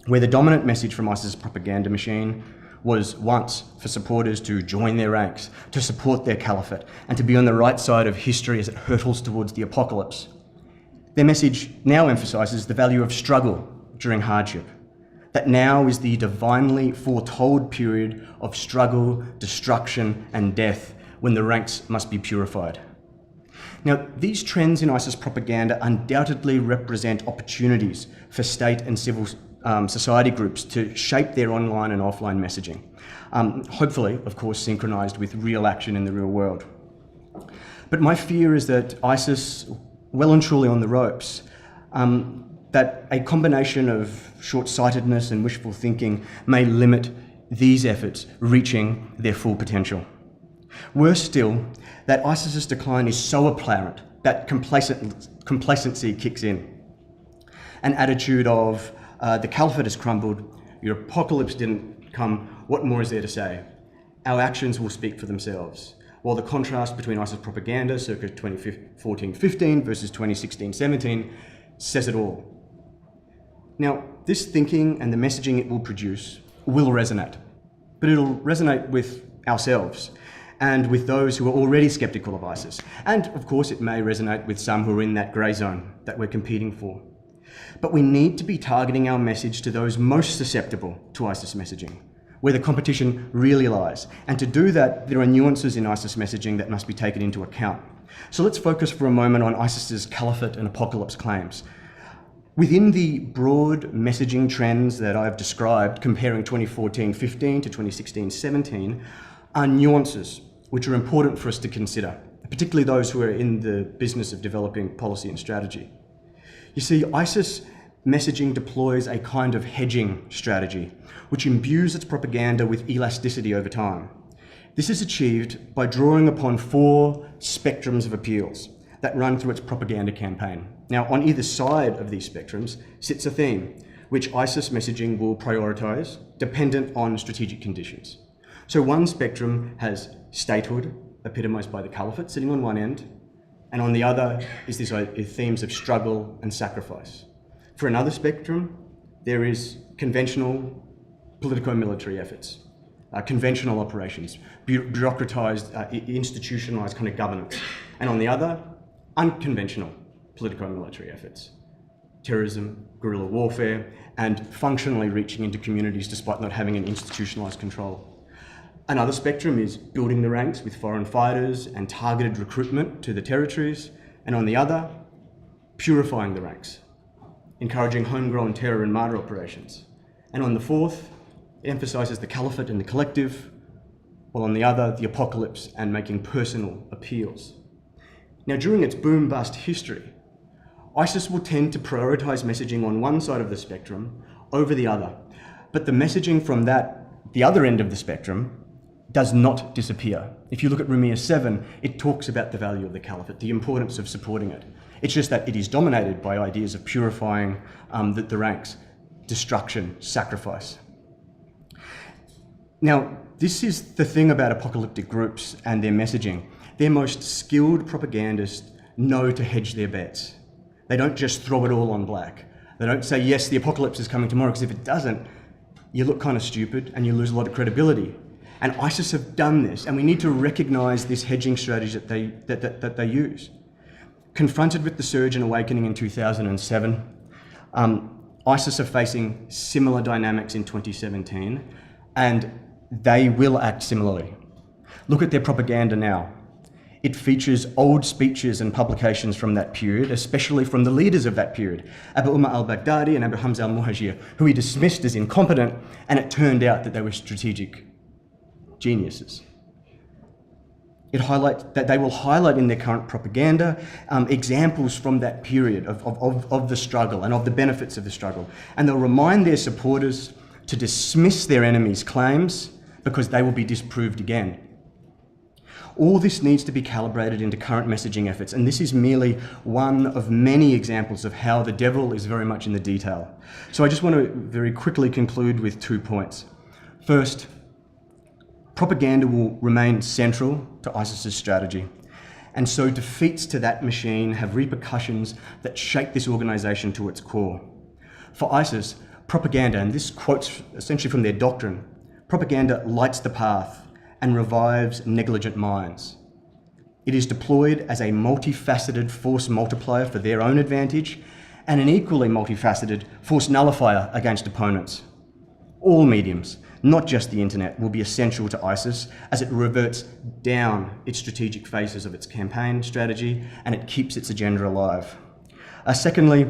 S5: where the dominant message from ISIS' propaganda machine was once for supporters to join their ranks, to support their caliphate, and to be on the right side of history as it hurtles towards the apocalypse. Their message now emphasises the value of struggle during hardship, that now is the divinely foretold period of struggle, destruction, and death when the ranks must be purified. Now, these trends in ISIS propaganda undoubtedly represent opportunities for state and civil society groups to shape their online and offline messaging, hopefully, of course, synchronised with real action in the real world. But my fear is that ISIS, well and truly on the ropes, that a combination of short-sightedness and wishful thinking may limit these efforts reaching their full potential. Worse still, that ISIS's decline is so apparent that complacency kicks in. An attitude of the caliphate has crumbled, your apocalypse didn't come, what more is there to say? Our actions will speak for themselves. While the contrast between ISIS propaganda circa 2014-15 versus 2016-17 says it all. Now, this thinking and the messaging it will produce will resonate, but it'll resonate with ourselves and with those who are already sceptical of ISIS. And of course, it may resonate with some who are in that grey zone that we're competing for. But we need to be targeting our message to those most susceptible to ISIS messaging, where the competition really lies. And to do that, there are nuances in ISIS messaging that must be taken into account. So let's focus for a moment on ISIS's caliphate and apocalypse claims. Within the broad messaging trends that I've described, comparing 2014-15 to 2016-17, are nuances which are important for us to consider, particularly those who are in the business of developing policy and strategy. You see, ISIS messaging deploys a kind of hedging strategy, which imbues its propaganda with elasticity over time. This is achieved by drawing upon 4 spectrums of appeals that run through its propaganda campaign. Now, on either side of these spectrums sits a theme, which ISIS messaging will prioritise, dependent on strategic conditions. So one spectrum has statehood, epitomised by the caliphate, sitting on one end, and on the other is these themes of struggle and sacrifice. For another spectrum, there is conventional politico-military efforts, conventional operations, bureaucratised, institutionalised kind of governance. And on the other, unconventional politico-military efforts, terrorism, guerrilla warfare, and functionally reaching into communities despite not having an institutionalised control. Another spectrum is building the ranks with foreign fighters and targeted recruitment to the territories, and on the other, purifying the ranks, encouraging homegrown terror and martyr operations. And on the fourth, it emphasises the caliphate and the collective, while on the other, the apocalypse and making personal appeals. Now, during its boom-bust history, ISIS will tend to prioritise messaging on one side of the spectrum over the other, but the messaging from the other end of the spectrum does not disappear. If you look at Rumiyah 7, it talks about the value of the caliphate, the importance of supporting it. It's just that it is dominated by ideas of purifying the ranks, destruction, sacrifice. Now, this is the thing about apocalyptic groups and their messaging. Their most skilled propagandists know to hedge their bets. They don't just throw it all on black. They don't say, yes, the apocalypse is coming tomorrow, because if it doesn't, you look kind of stupid and you lose a lot of credibility. And ISIS have done this, and we need to recognise this hedging strategy that they use. Confronted with the surge and awakening in 2007, ISIS are facing similar dynamics in 2017, and they will act similarly. Look at their propaganda now. It features old speeches and publications from that period, especially from the leaders of that period, Abu Umar al-Baghdadi and Abu Hamza al-Muhajir, who he dismissed as incompetent, and it turned out that they were strategic geniuses. They will highlight in their current propaganda examples from that period of the struggle and of the benefits of the struggle. And they'll remind their supporters to dismiss their enemies' claims because they will be disproved again. All this needs to be calibrated into current messaging efforts, and this is merely one of many examples of how the devil is very much in the detail. So I just want to very quickly conclude with 2 points. First, propaganda will remain central to ISIS's strategy, and so defeats to that machine have repercussions that shake this organisation to its core. For ISIS, propaganda, and this quotes essentially from their doctrine, propaganda lights the path and revives negligent minds. It is deployed as a multifaceted force multiplier for their own advantage and an equally multifaceted force nullifier against opponents. All mediums, not just the internet, will be essential to ISIS as it reverts down its strategic phases of its campaign strategy and it keeps its agenda alive. Secondly,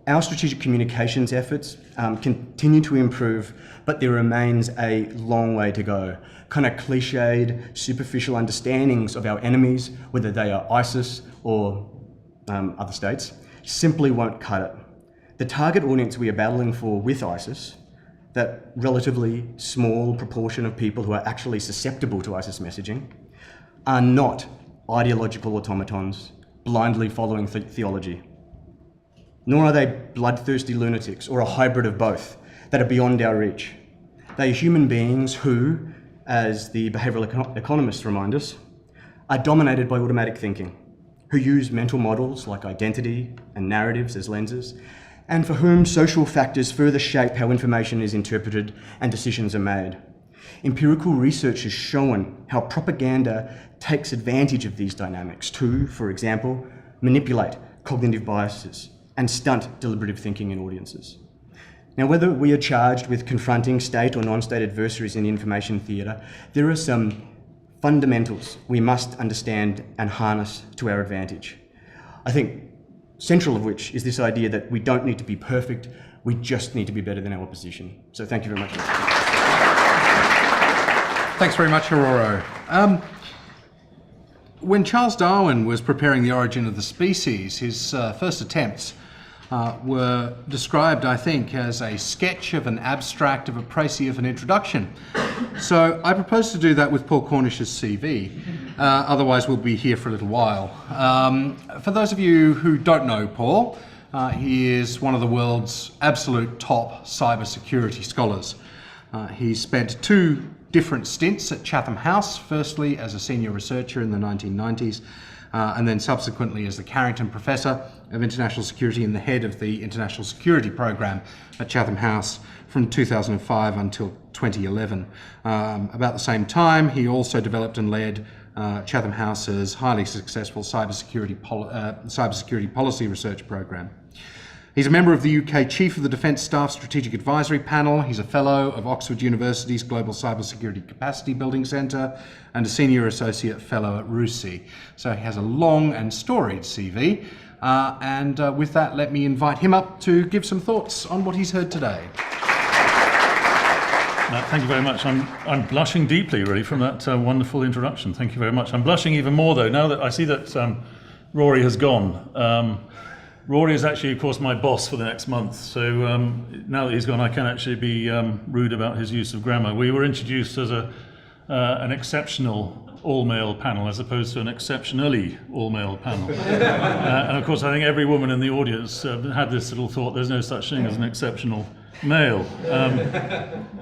S5: our strategic communications efforts continue to improve, but there remains a long way to go. Kind of cliched, superficial understandings of our enemies, whether they are ISIS or other states, simply won't cut it. The target audience we are battling for with ISIS, that relatively small proportion of people who are actually susceptible to ISIS messaging, are not ideological automatons blindly following theology. Nor are they bloodthirsty lunatics or a hybrid of both that are beyond our reach. They are human beings who, as the behavioural economists remind us, are dominated by automatic thinking, who use mental models like identity and narratives as lenses, and for whom social factors further shape how information is interpreted and decisions are made. Empirical research has shown how propaganda takes advantage of these dynamics to, for example, manipulate cognitive biases and stunt deliberative thinking in audiences. Now, whether we are charged with confronting state or non-state adversaries in the information theatre, there are some fundamentals we must understand and harness to our advantage. I think central of which is this idea that we don't need to be perfect, we just need to be better than our opposition. So thank you very much.
S2: Thanks very much, Aurora. When Charles Darwin was preparing The Origin of the Species, his first attempts were described, I think, as a sketch of an abstract of a précis of an introduction. So I propose to do that with Paul Cornish's CV. Otherwise, we'll be here for a little while. For those of you who don't know Paul, he is one of the world's absolute top cybersecurity scholars. He spent 2 different stints at Chatham House, firstly as a senior researcher in the 1990s, and then subsequently as the Carrington Professor of International Security and the head of the International Security Program at Chatham House from 2005 until 2011. About the same time, he also developed and led Chatham House's highly successful cybersecurity policy research program. He's a member of the UK Chief of the Defence Staff Strategic Advisory Panel. He's a Fellow of Oxford University's Global Cybersecurity Capacity Building Centre and a Senior Associate Fellow at RUSI. So he has a long and storied CV. With that, let me invite him up to give some thoughts on what he's heard today.
S6: Thank you very much. I'm blushing deeply, really, from that wonderful introduction. Thank you very much. I'm blushing even more, though, now that I see that Rory has gone. Rory is actually, of course, my boss for the next month, so now that he's gone, I can actually be rude about his use of grammar. We were introduced as an exceptional all-male panel as opposed to an exceptionally all-male panel. And of course, I think every woman in the audience had this little thought, there's no such thing as an exceptional male.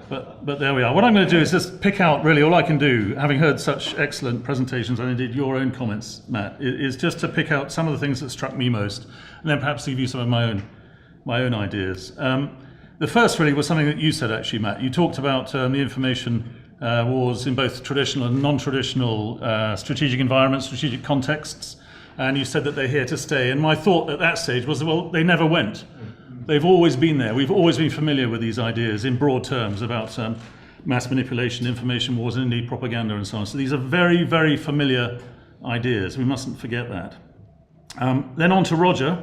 S6: But there we are. What I'm going to do is just pick out, really, all I can do, having heard such excellent presentations, and indeed your own comments, Matt, is just to pick out some of the things that struck me most, and then perhaps give you some of my own ideas. The first really was something that you said, actually, Matt. You talked about the information wars in both traditional and non-traditional strategic environments, strategic contexts. and you said that they're here to stay. And my thought at that stage was, well, they never went. They've always been there. We've always been familiar with these ideas in broad terms about mass manipulation, information wars, and indeed propaganda and so on. So these are very, very familiar ideas. We mustn't forget that. Then on to Roger.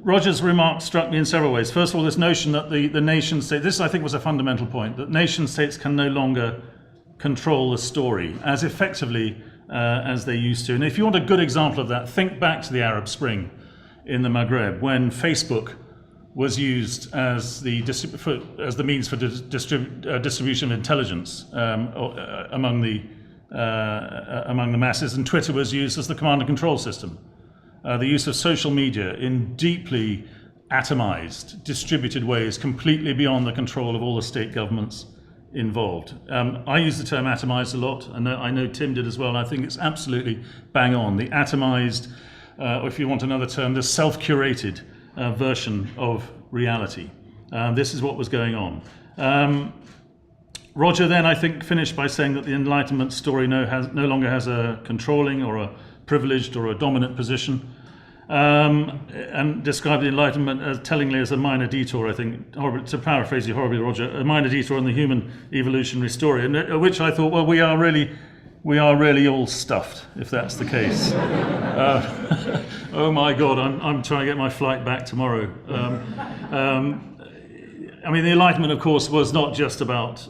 S6: Roger's remark struck me in several ways. First of all, this notion that the nation state, this I think was a fundamental point, that nation states can no longer control the story as effectively as they used to. And if you want a good example of that, think back to the Arab Spring in the Maghreb, when Facebook was used as the means for distribution of intelligence among the masses, and Twitter was used as the command and control system. The use of social media in deeply atomized, distributed ways, completely beyond the control of all the state governments involved. I use the term atomized a lot, and I know Tim did as well, and I think it's absolutely bang on. The atomized, or if you want another term, the self-curated version of reality. This is what was going on. Roger then, I think, finished by saying that the Enlightenment story no longer has a controlling or a privileged or a dominant position, and described the Enlightenment as tellingly as a minor detour, I think, to paraphrase you horribly, Roger, a minor detour on the human evolutionary story, and which I thought, well, we are really all stuffed, if that's the case. Oh my God, I'm trying to get my flight back tomorrow. I mean, the Enlightenment, of course, was not just about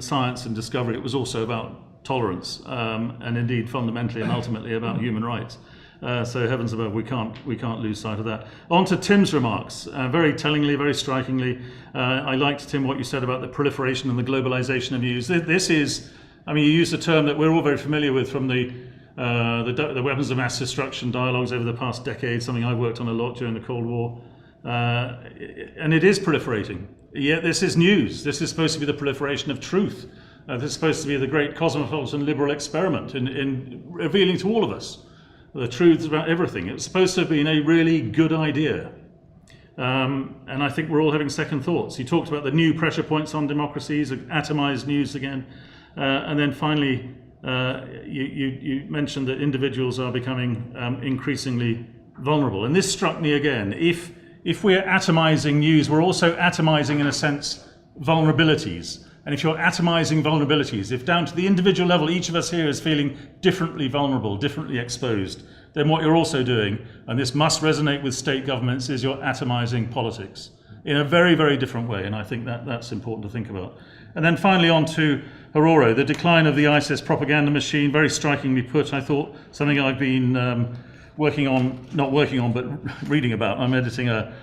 S6: science and discovery, it was also about tolerance, and indeed fundamentally and ultimately about human rights. So heavens above, we can't lose sight of that. On to Tim's remarks. Very tellingly, very strikingly, I liked, Tim, what you said about the proliferation and the globalization of news. This is, I mean, you used a term that we're all very familiar with from the weapons of mass destruction dialogues over the past decade, something I worked on a lot during the Cold War. And it is proliferating. Yet this is news. This is supposed to be the proliferation of truth. This is supposed to be the great cosmopolitan liberal experiment in revealing to all of us the truths about everything. It's supposed to have been a really good idea. And I think we're all having second thoughts. You talked about the new pressure points on democracies, atomized news again. And then finally, you mentioned that individuals are becoming increasingly vulnerable. And this struck me again. If we're atomizing news, we're also atomizing, in a sense, vulnerabilities. And if you're atomizing vulnerabilities, if down to the individual level, each of us here is feeling differently vulnerable, differently exposed, then what you're also doing, and this must resonate with state governments, is you're atomizing politics in a very, very different way. And I think that's important to think about. And then finally on to Aurora, the decline of the ISIS propaganda machine, very strikingly put. I thought something I've been not working on, but reading about. I'm editing a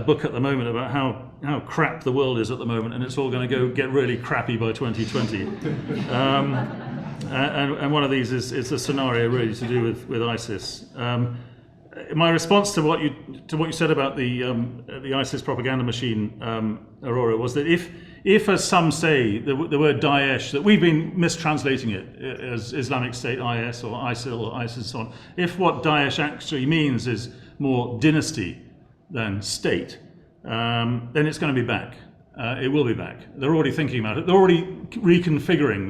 S6: book at the moment about how crap the world is at the moment, and it's all going to get really crappy by 2020. And one of these is a scenario really to do with ISIS. My response to what you said about the ISIS propaganda machine, Aurora, was that if as some say the word Daesh, that we've been mistranslating it as Islamic State, IS or ISIL or ISIS and so on, if what Daesh actually means is more dynasty than state, then it's going to be back. It will be back. They're already thinking about it. They're already reconfiguring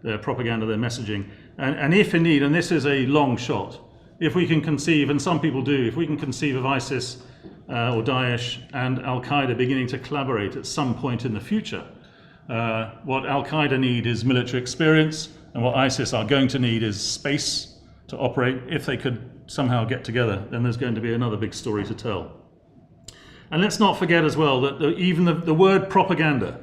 S6: their propaganda, their messaging. And if indeed, and this is a long shot, if we can conceive, and some people do, if we can conceive of ISIS or Daesh and Al-Qaeda beginning to collaborate at some point in the future, what Al-Qaeda need is military experience, and what ISIS are going to need is space to operate. If they could somehow get together, then there's going to be another big story to tell. And let's not forget as well that even the word propaganda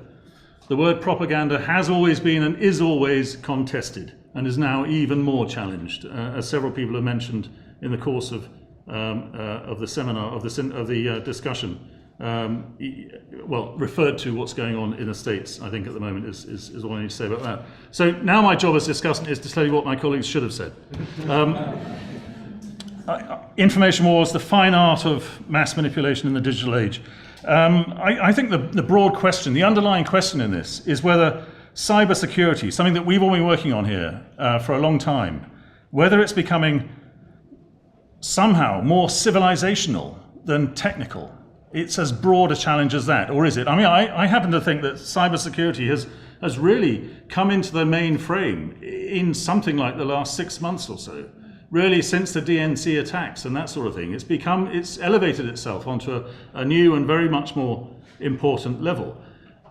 S6: has always been and is always contested, and is now even more challenged, as several people have mentioned in the course of the seminar, of the discussion. Referred to what's going on in the States, I think at the moment is all I need to say about that. So now my job as discussant is to tell you what my colleagues should have said. Information wars, the fine art of mass manipulation in the digital age. I think the broad question, the underlying question in this is whether cybersecurity, something that we've all been working on here for a long time, whether it's becoming somehow more civilizational than technical. It's as broad a challenge as that, or is it? I mean, I happen to think that cybersecurity has really come into the mainframe in something like the last 6 months or so. really since the DNC attacks and that sort of thing. It's elevated itself onto a new and very much more important level.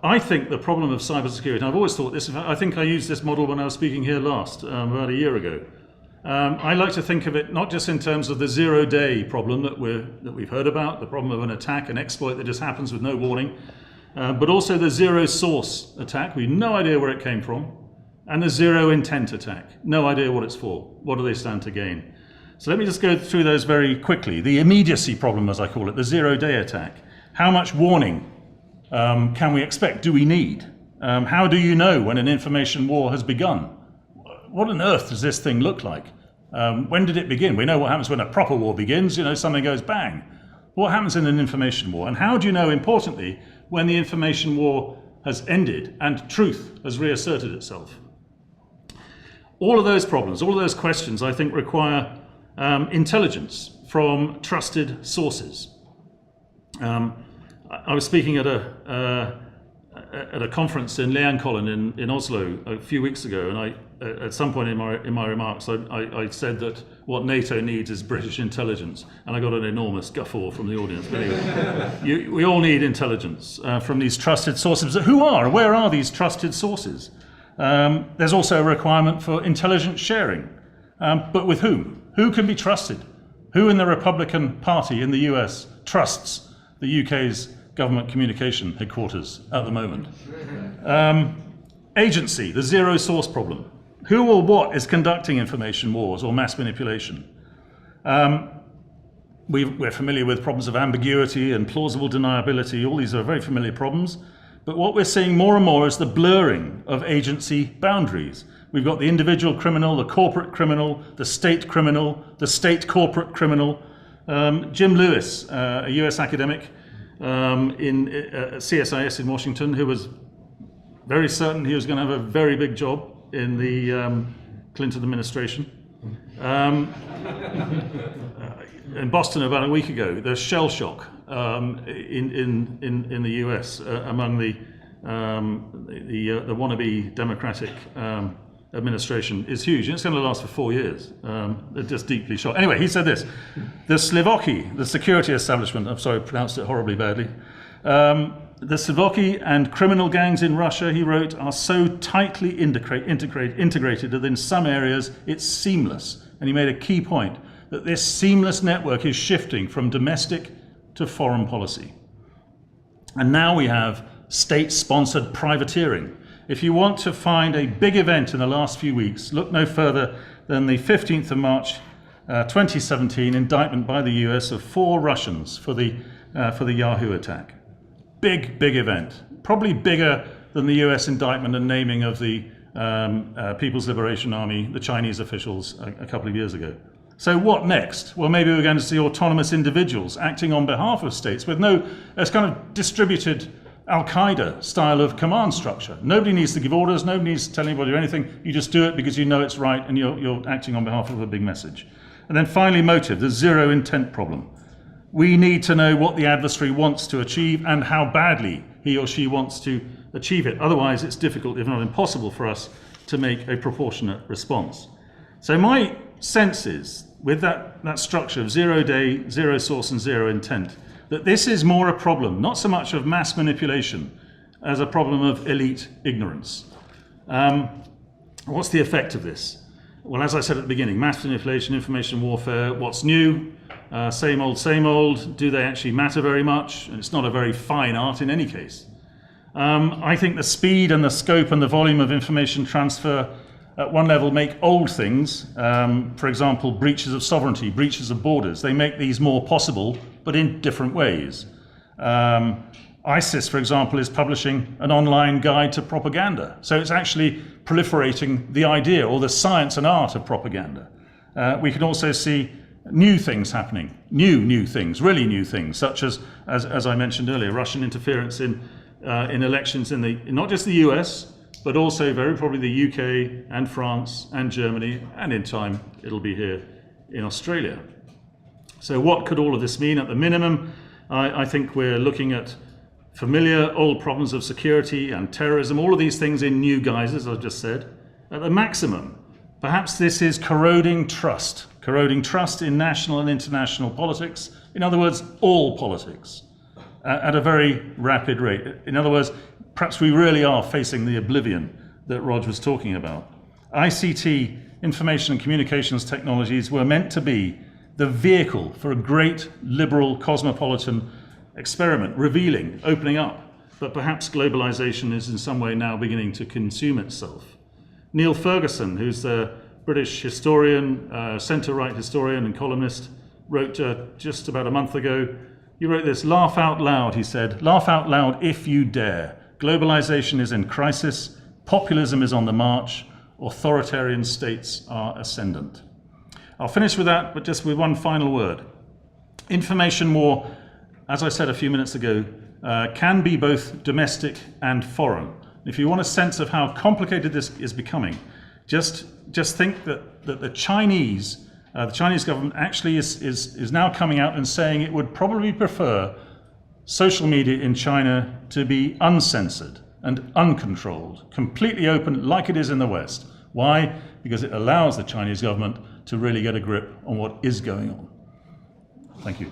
S6: I think the problem of cybersecurity, and I've always thought this, I think I used this model when I was speaking here last, about a year ago. I like to think of it not just in terms of the zero-day problem that we've heard about, the problem of an attack, an exploit that just happens with no warning, but also the zero-source attack. We have no idea where it came from, and the zero-intent attack. No idea what it's for. What do they stand to gain? So let me just go through those very quickly. The immediacy problem, as I call it, the zero-day attack. How much warning can we expect? Do we need? How do you know when an information war has begun? What on earth does this thing look like? When did it begin? We know what happens when a proper war begins. Something goes bang. What happens in an information war? And how do you know, importantly, when the information war has ended and truth has reasserted itself? All of those problems, all of those questions, I think, require intelligence from trusted sources. I was speaking at a conference in Leankollen in Oslo a few weeks ago, and I, at some point in my remarks, I said that what NATO needs is British intelligence, and I got an enormous guffaw from the audience. But anyway, we all need intelligence from these trusted sources. Where are these trusted sources? There's also a requirement for intelligence sharing, but with whom? Who can be trusted? Who in the Republican Party in the US trusts the UK's government communication headquarters at the moment? Agency, the zero source problem. Who or what is conducting information wars or mass manipulation? We're familiar with problems of ambiguity and plausible deniability. All these are very familiar problems. But what we're seeing more and more is the blurring of agency boundaries. We've got the individual criminal, the corporate criminal, the state corporate criminal. Jim Lewis, a US academic in CSIS in Washington, who was very certain he was going to have a very big job in the Clinton administration. In Boston about a week ago, there's shell shock in the US among the wannabe Democratic administration is huge, and it's going to last for 4 years. They're just deeply shocked. Anyway, he said this: the Slovakia, the security establishment, I'm sorry, I pronounced it horribly badly. The Slovakia and criminal gangs in Russia, he wrote, are so tightly integrated that in some areas it's seamless. And he made a key point that this seamless network is shifting from domestic to foreign policy. And now we have state-sponsored privateering. If you want to find a big event in the last few weeks, look no further than the 15th of March 2017 indictment by the US of 4 Russians for the Yahoo attack. Big event, probably bigger than the US indictment and naming of the People's Liberation Army, the Chinese officials, a couple of years ago. So what next? Well, maybe we're going to see autonomous individuals acting on behalf of states with it's kind of distributed Al-Qaeda style of command structure. Nobody needs to give orders, nobody needs to tell anybody anything. You just do it because you know it's right and you're acting on behalf of a big message. And then finally, motive, the zero intent problem. We need to know what the adversary wants to achieve and how badly he or she wants to achieve it. Otherwise, it's difficult, if not impossible, for us to make a proportionate response. So my sense is, with that structure of 0 day, 0 source and 0 intent, that this is more a problem, not so much of mass manipulation, as a problem of elite ignorance. What's the effect of this? Well, as I said at the beginning, mass manipulation, information warfare, what's new? Same old. Do they actually matter very much? And it's not a very fine art in any case. I think the speed and the scope and the volume of information transfer at one level make old things, for example, breaches of sovereignty, breaches of borders. They make these more possible, but in different ways. ISIS, for example, is publishing an online guide to propaganda. So it's actually proliferating the idea or the science and art of propaganda. We can also see new things happening, new things, really new things, such as I mentioned earlier, Russian interference in elections in not just the US, but also very probably the UK and France and Germany, and in time it'll be here in Australia. So what could all of this mean? At the minimum, I think we're looking at familiar old problems of security and terrorism, all of these things in new guises, as I've just said. At the maximum, Perhaps this is corroding trust in national and international politics. In other words, all politics, at a very rapid rate. In other words, perhaps we really are facing the oblivion that Rog was talking about. ICT, information and communications technologies, were meant to be the vehicle for a great liberal cosmopolitan experiment, revealing, opening up, but perhaps globalization is in some way now beginning to consume itself. Neil Ferguson, who's the British historian, centre-right historian and columnist, wrote just about a month ago, he wrote this: "Laugh out loud," he said, "laugh out loud if you dare. Globalization is in crisis, populism is on the march, authoritarian states are ascendant." I'll finish with that, but just with one final word. Information war, as I said a few minutes ago, can be both domestic and foreign. If you want a sense of how complicated this is becoming, just think that the Chinese government actually is now coming out and saying it would probably prefer social media in China to be uncensored and uncontrolled, completely open like it is in the West. Why? Because it allows the Chinese government to really get a grip on what is going on. Thank you.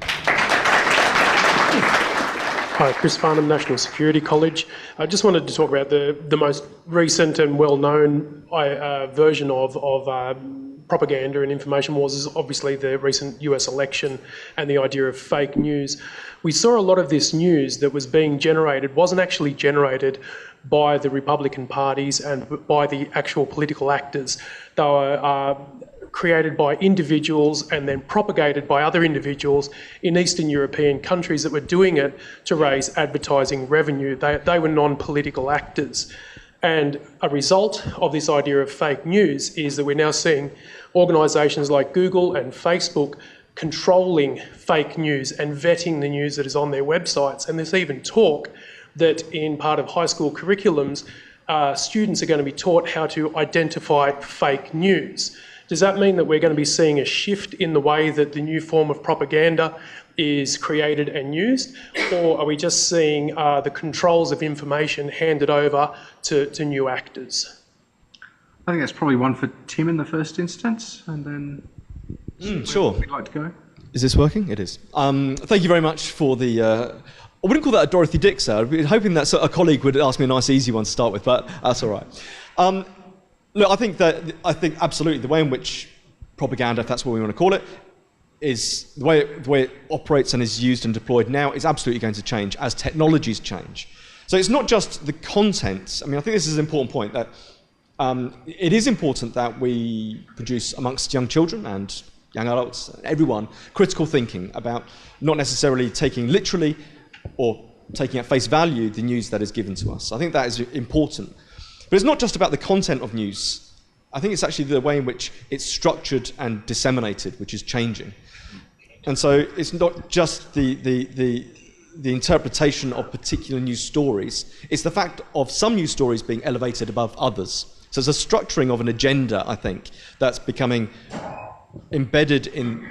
S7: Hi, Chris Farnham, National Security College. I just wanted to talk about the most recent and well-known version of propaganda and information wars is obviously the recent US election and the idea of fake news. We saw a lot of this news that was being generated wasn't actually generated by the Republican parties and by the actual political actors. They were created by individuals and then propagated by other individuals in Eastern European countries that were doing it to raise advertising revenue. They were non-political actors. And a result of this idea of fake news is that we're now seeing organisations like Google and Facebook controlling fake news and vetting the news that is on their websites. And there's even talk that in part of high school curriculums, students are going to be taught how to identify fake news. Does that mean that we're going to be seeing a shift in the way that the new form of propaganda is created and used? Or are we just seeing the controls of information handed over to new actors?
S2: I think that's probably one for Tim in the first instance, and then
S4: sure.
S2: We'd like to go.
S4: Is this working? It is. Thank you very much for the... I wouldn't call that a Dorothy Dix, I'd be hoping that a colleague would ask me a nice easy one to start with, but that's all right. Look, I think absolutely the way in which propaganda, if that's what we want to call it, is the way it operates and is used and deployed now is absolutely going to change as technologies change. So it's not just the content. I mean, I think this is an important point that it is important that we produce amongst young children and young adults, everyone, critical thinking about not necessarily taking literally or taking at face value the news that is given to us. I think that is important. But it's not just about the content of news. I think it's actually the way in which it's structured and disseminated, which is changing. And so it's not just the interpretation of particular news stories, it's the fact of some news stories being elevated above others. So it's a structuring of an agenda, I think, that's becoming embedded in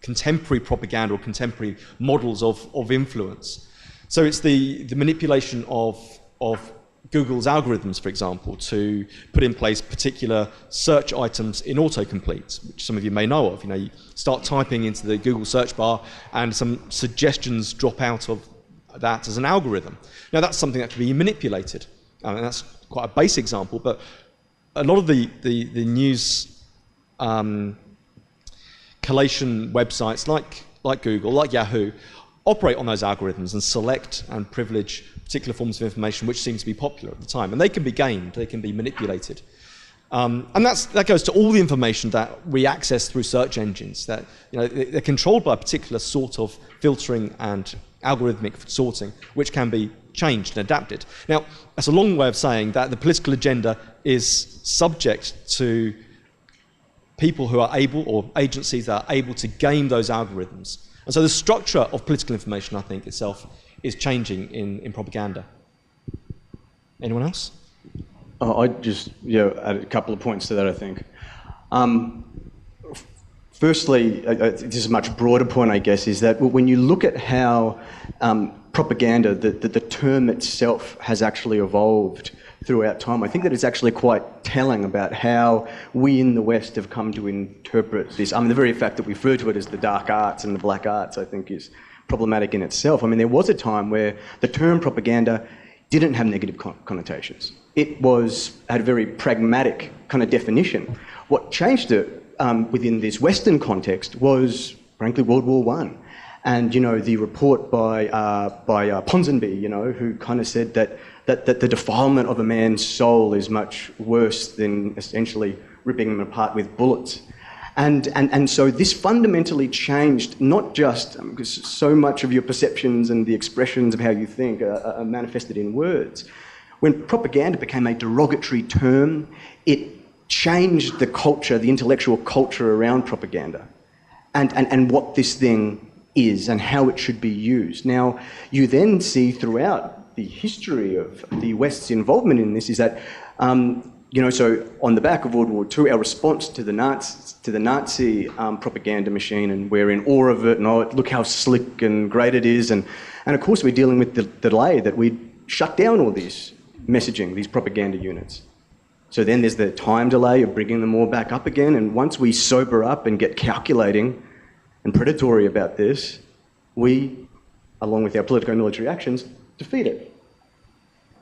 S4: contemporary propaganda or contemporary models of influence. So it's the manipulation of Google's algorithms, for example, to put in place particular search items in autocomplete, which some of you may know of. You know, you start typing into the Google search bar and some suggestions drop out of that as an algorithm. Now that's something that can be manipulated. I mean, that's quite a base example, but a lot of the news collation websites like Google, like Yahoo, operate on those algorithms and select and privilege particular forms of information which seem to be popular at the time. And they can be gamed, they can be manipulated. And that goes to all the information that we access through search engines, that they're controlled by a particular sort of filtering and algorithmic sorting, which can be changed and adapted. Now, that's a long way of saying that the political agenda is subject to people who are able, or agencies that are able to game those algorithms. And so the structure of political information, I think, itself is changing in propaganda. Anyone else?
S5: I just add a couple of points to that, I think. Firstly, this is a much broader point, I guess, is that when you look at how propaganda, the term itself has actually evolved throughout time. I think that it's actually quite telling about how we in the West have come to interpret this. I mean, the very fact that we refer to it as the dark arts and the black arts, I think, is problematic in itself. I mean, there was a time where the term propaganda didn't have negative connotations. It had a very pragmatic kind of definition. What changed it within this Western context was, frankly, World War I. And, you know, the report by Ponsonby, you know, who kind of said that the defilement of a man's soul is much worse than essentially ripping him apart with bullets. And so this fundamentally changed, not just because so much of your perceptions and the expressions of how you think are manifested in words. When propaganda became a derogatory term, it changed the culture, the intellectual culture around propaganda, and what this thing is and how it should be used. Now, you then see throughout the history of the West's involvement in this is that, you know, so on the back of World War II, our response to the Nazi propaganda machine, and we're in awe of it, and oh, look how slick and great it is, and of course we're dealing with the delay that we shut down all this messaging, these propaganda units. So then there's the time delay of bringing them all back up again, and once we sober up and get calculating and predatory about this, we, along with our politico-military actions, defeat it.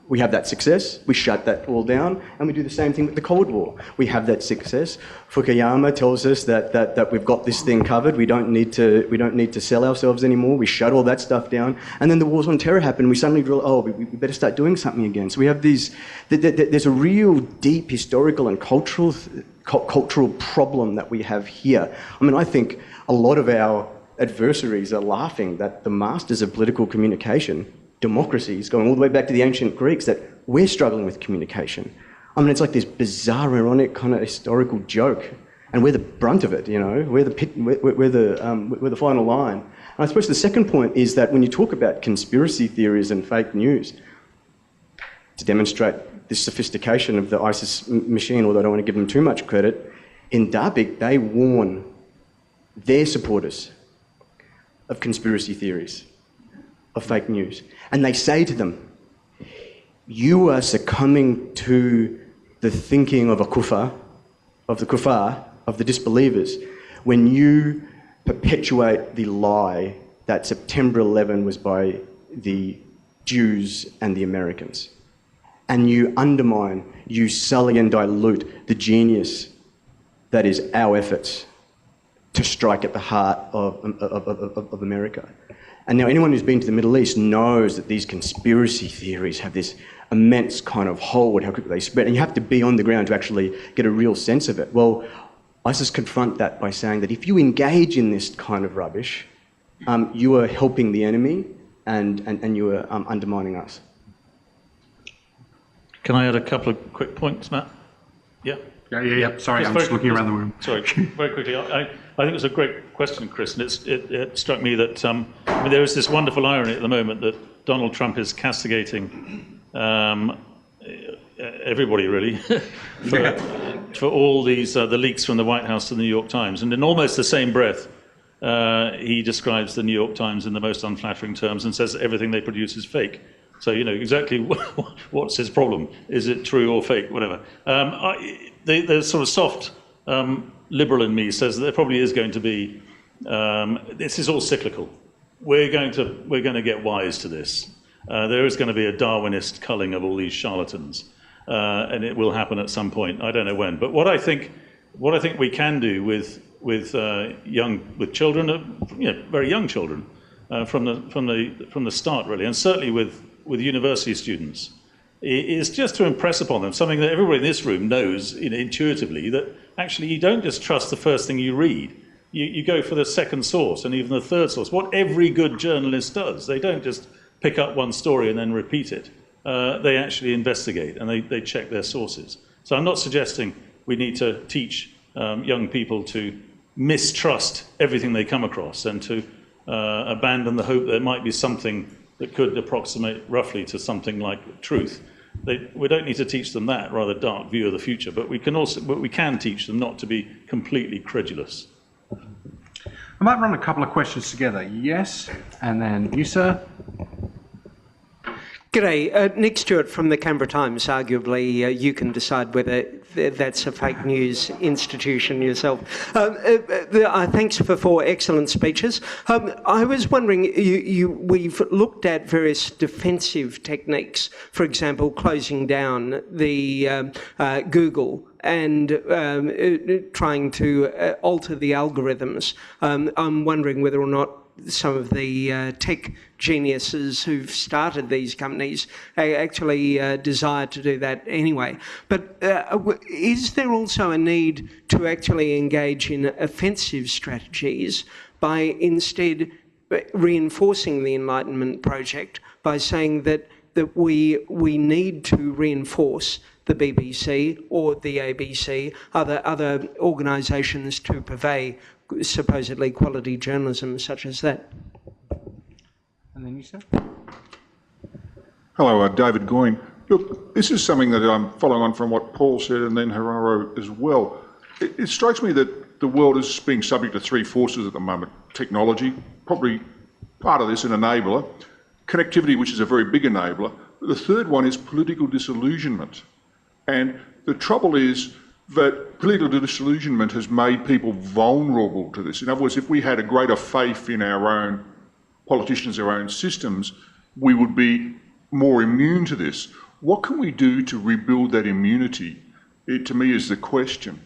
S5: We have that success, we shut that all down, and we do the same thing with the Cold War. We have that success. Fukuyama tells us that we've got this thing covered. We don't need to sell ourselves anymore. We shut all that stuff down, and then the wars on terror happen. We suddenly realize, oh, we better start doing something again. So we have these. There's a real deep historical and cultural problem that we have here. I mean, I think a lot of our adversaries are laughing that the masters of political communication, democracies, going all the way back to the ancient Greeks, that we're struggling with communication. I mean, it's like this bizarre, ironic kind of historical joke, and we're the brunt of it. You know, we're the final line. And I suppose the second point is that when you talk about conspiracy theories and fake news, to demonstrate this sophistication of the ISIS machine, although I don't want to give them too much credit, in Darbik they warn their supporters of conspiracy theories, of fake news. And they say to them, you are succumbing to the thinking of the kuffar, of the disbelievers, when you perpetuate the lie that September 11 was by the Jews and the Americans. And you undermine, you sully and dilute the genius that is our efforts to strike at the heart of America. And now anyone who's been to the Middle East knows that these conspiracy theories have this immense kind of hold, how quickly they spread, and you have to be on the ground to actually get a real sense of it. Well, ISIS confront that by saying that if you engage in this kind of rubbish, you are helping the enemy and you are undermining us.
S6: Can I add a couple of quick points, Matt? Yeah?
S2: Yeah. Sorry, I'm just looking around the room.
S6: Sorry, very quickly. I think it's a great question, Chris, and it struck me that I mean, there is this wonderful irony at the moment that Donald Trump is castigating everybody, really, for all these the leaks from the White House to the New York Times, and in almost the same breath, he describes the New York Times in the most unflattering terms and says that everything they produce is fake. So, you know, exactly what's his problem. Is it true or fake, whatever. The sort of soft liberal in me says that there probably is going to be, this is all cyclical. We're going to get wise to this. There is going to be a Darwinist culling of all these charlatans, and it will happen at some point. I don't know when. But what I think we can do with children, you know, very young children, from the start, really, and certainly with university students, is just to impress upon them something that everybody in this room knows, you know, intuitively, that actually you don't just trust the first thing you read. You go for the second source and even the third source. What every good journalist does, they don't just pick up one story and then repeat it. They actually investigate and they check their sources. So I'm not suggesting we need to teach young people to mistrust everything they come across and to abandon the hope there might be something that could approximate roughly to something like truth. We don't need to teach them that rather dark view of the future, but we can teach them not to be completely credulous.
S2: I might run a couple of questions together. Yes, and then you, sir.
S8: G'day, Nick Stewart from the Canberra Times. Arguably, you can decide whether that's a fake news institution yourself. Thanks for 4 excellent speeches. I was wondering, we've looked at various defensive techniques, for example, closing down the Google and trying to alter the algorithms. I'm wondering whether or not some of the tech geniuses who've started these companies actually desire to do that anyway. But is there also a need to actually engage in offensive strategies by instead reinforcing the Enlightenment project by saying that we need to reinforce the BBC or the ABC, other organisations to purvey supposedly quality journalism such as that?
S2: And then you, sir.
S9: Hello, David Goyne. Look, this is something that I'm following on from what Paul said and then Hararo as well. It strikes me that the world is being subject to 3 forces at the moment. Technology, probably part of this, an enabler. Connectivity, which is a very big enabler. But the third one is political disillusionment. And the trouble is that political disillusionment has made people vulnerable to this. In other words, if we had a greater faith in our own politicians, our own systems, we would be more immune to this. What can we do to rebuild that immunity? It, to me, is the question.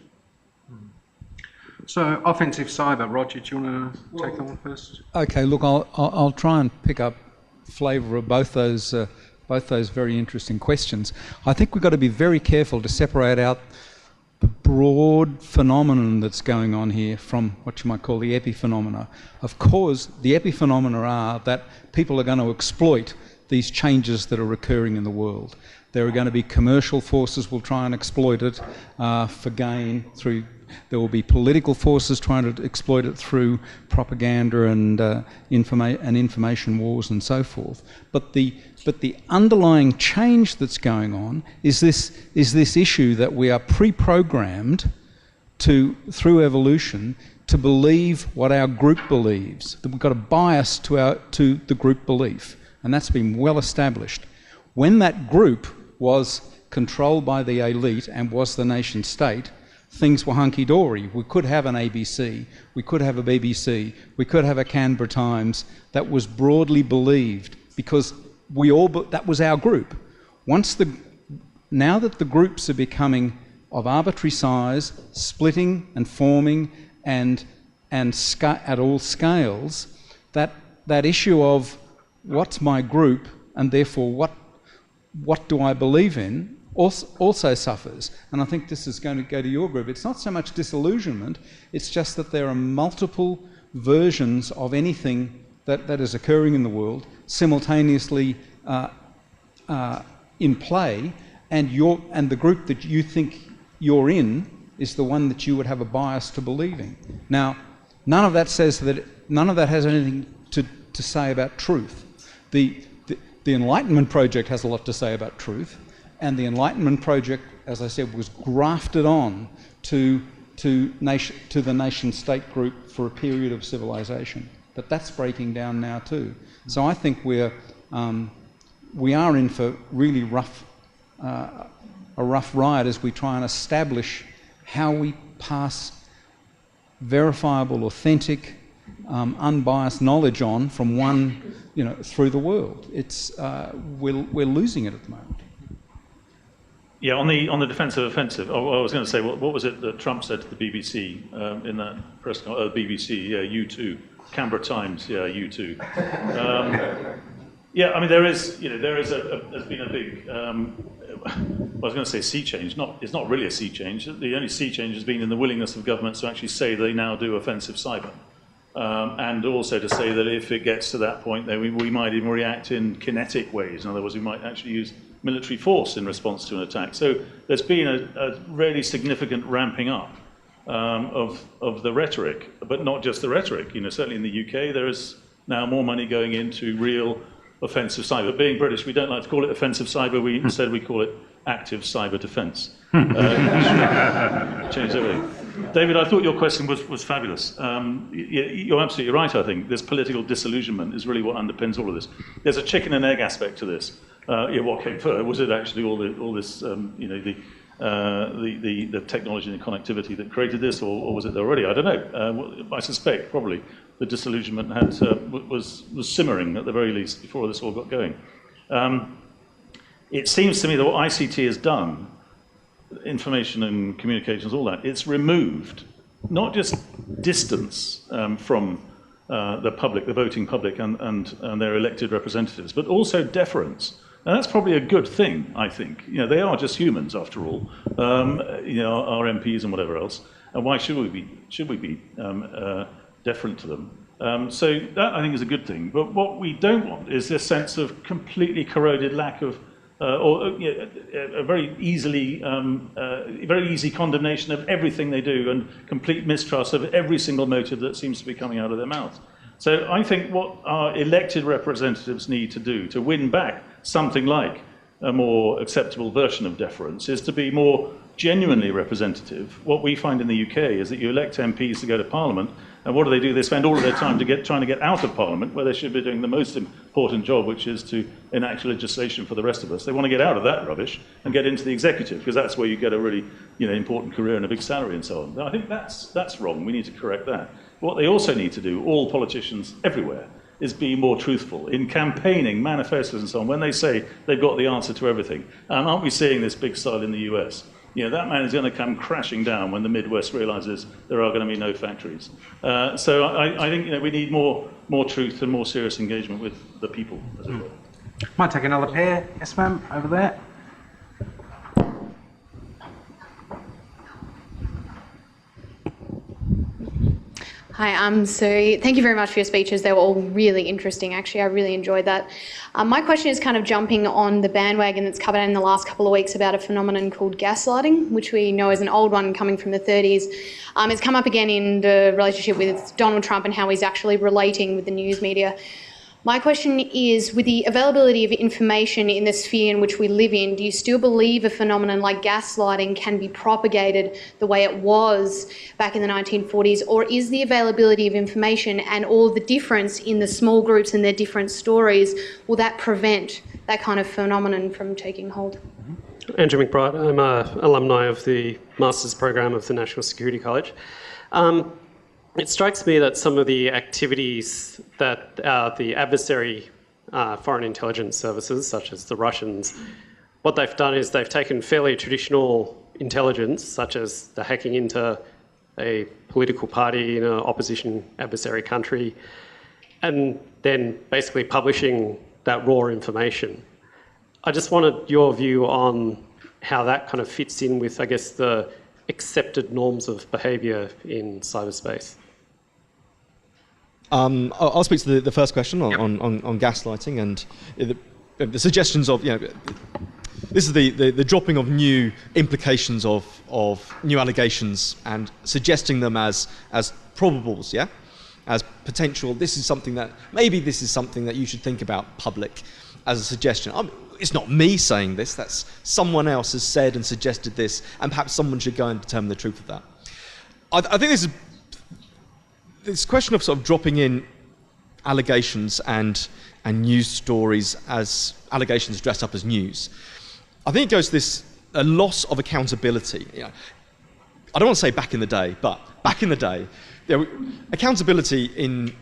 S2: So, offensive cyber. Roger, do you want to take that one first?
S3: Okay, look, I'll try and pick up flavour of both those very interesting questions. I think we've got to be very careful to separate out the broad phenomenon that's going on here from what you might call the epiphenomena. Of course, the epiphenomena are that people are going to exploit these changes that are occurring in the world. There are going to be commercial forces will try and exploit it for gain through. There will be political forces trying to exploit it through propaganda and information wars and so forth. But the underlying change that's going on is this issue that we are pre-programmed through evolution to believe what our group believes. That we've got a bias to the group belief, and that's been well established. When that group was controlled by the elite and was the nation state, things were hunky-dory. We could have an ABC, we could have a BBC, we could have a Canberra Times that was broadly believed because that was our group. Now that the groups are becoming of arbitrary size, splitting and forming and at all scales, that issue of what's my group and therefore what do I believe in also suffers. And I think this is going to go to your group. It's not so much disillusionment, it's just that there are multiple versions of anything that is occurring in the world simultaneously in play, and the group that you think you're in is the one that you would have a bias to believing. Now, none of that has anything to say about truth. The Enlightenment project has a lot to say about truth, and the Enlightenment project, as I said, was grafted on to the nation-state group for a period of civilization. But that's breaking down now too. So I think we are in for really a rough ride as we try and establish how we pass verifiable, authentic, unbiased knowledge on from one, through the world. It's we're losing it at the moment.
S6: Yeah, on the defensive offensive. I was going to say, what was it that Trump said to the BBC in that press conference? BBC, yeah, you too. Canberra Times, yeah, you too. Yeah, I mean there's been a big. I was going to say sea change. It's not really a sea change. The only sea change has been in the willingness of governments to actually say they now do offensive cyber. And also to say that if it gets to that point, then we might even react in kinetic ways. In other words, we might actually use military force in response to an attack. So there's been a really significant ramping up of the rhetoric, but not just the rhetoric. Certainly in the UK, there is now more money going into real offensive cyber. Being British, we don't like to call it offensive cyber. Instead, we call it active cyber defence. Change everything. David, I thought your question was fabulous. You're absolutely right, I think. This political disillusionment is really what underpins all of this. There's a chicken and egg aspect to this. what came first? Was it actually all this, you know, the technology and the connectivity that created this, or was it there already? I don't know. I suspect probably the disillusionment was simmering at the very least before this all got going. It seems to me that what ICT has done, information and communications, all that, it's removed not just distance from the public, the voting public, and their elected representatives, but also deference. And that's probably a good thing, I think. You know, they are just humans after all. You know, our MPs and whatever else. And why should we be deferent to them? So that I think is a good thing. But what we don't want is this sense of completely corroded lack of, a very easy condemnation of everything they do and complete mistrust of every single motive that seems to be coming out of their mouth. So I think what our elected representatives need to do to win back something like a more acceptable version of deference is to be more genuinely representative. What we find in the UK is that you elect MPs to go to Parliament, and what do? They spend all of their time trying to get out of Parliament, where they should be doing the most important job, which is to enact legislation for the rest of us. They want to get out of that rubbish and get into the executive, because that's where you get a really, you know, important career and a big salary and so on. I think that's wrong. We need to correct that. What they also need to do, all politicians everywhere, is be more truthful in campaigning, manifestos and so on, when they say they've got the answer to everything. And aren't we seeing this big style in the US? You know, that man is going to come crashing down when the Midwest realizes there are going to be no factories. So I think, you know, we need more truth and more serious engagement with the people, as it were.
S10: Might take another pair. Yes, ma'am, over there.
S11: Hi, so thank you very much for your speeches. They were all really interesting, actually. I really enjoyed that. My question is kind of jumping on the bandwagon that's covered in the last couple of weeks about a phenomenon called gaslighting, which we know is an old one coming from the 30s. It's come up again in the relationship with Donald Trump and how he's actually relating with the news media. My question is, with the availability of information in the sphere in which we live in, do you still believe a phenomenon like gaslighting can be propagated the way it was back in the 1940s, or is the availability of information and all the difference in the small groups and their different stories, will that prevent that kind of phenomenon from taking hold?
S12: Andrew McBride, I'm an alumni of the Master's Program of the National Security College. It strikes me that some of the activities that the adversary foreign intelligence services, such as the Russians, what they've done is they've taken fairly traditional intelligence, such as the hacking into a political party in an opposition adversary country, and then basically publishing that raw information. I just wanted your view on how that kind of fits in with, I guess, the accepted norms of behaviour in cyberspace.
S4: I'll speak to the first question on gaslighting and the suggestions of, you know, this is the dropping of new implications of new allegations and suggesting them as probables, yeah, as potential. This is something that you should think about, public, as a suggestion. It's not me saying this. That's someone else has said and suggested this, and perhaps someone should go and determine the truth of that. I think this question of sort of dropping in allegations and news stories as allegations dressed up as news, I think it goes to a loss of accountability. You know, I don't want to say back in the day, but back in the day, accountability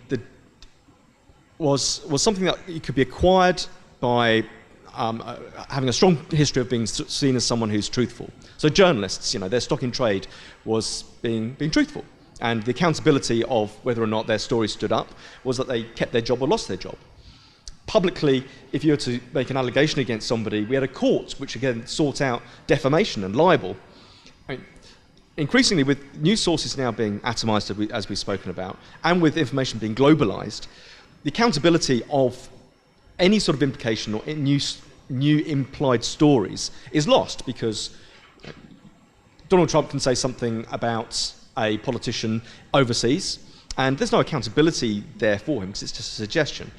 S4: was something that could be acquired by having a strong history of being seen as someone who's truthful. So journalists, you know, their stock in trade was being truthful. And the accountability of whether or not their story stood up was that they kept their job or lost their job. Publicly, if you were to make an allegation against somebody, we had a court which again sought out defamation and libel. I mean, increasingly, with news sources now being atomised, as we've spoken about, and with information being globalised, the accountability of any sort of implication or new implied stories is lost, because Donald Trump can say something about a politician overseas, and there's no accountability there for him because it's just a suggestion.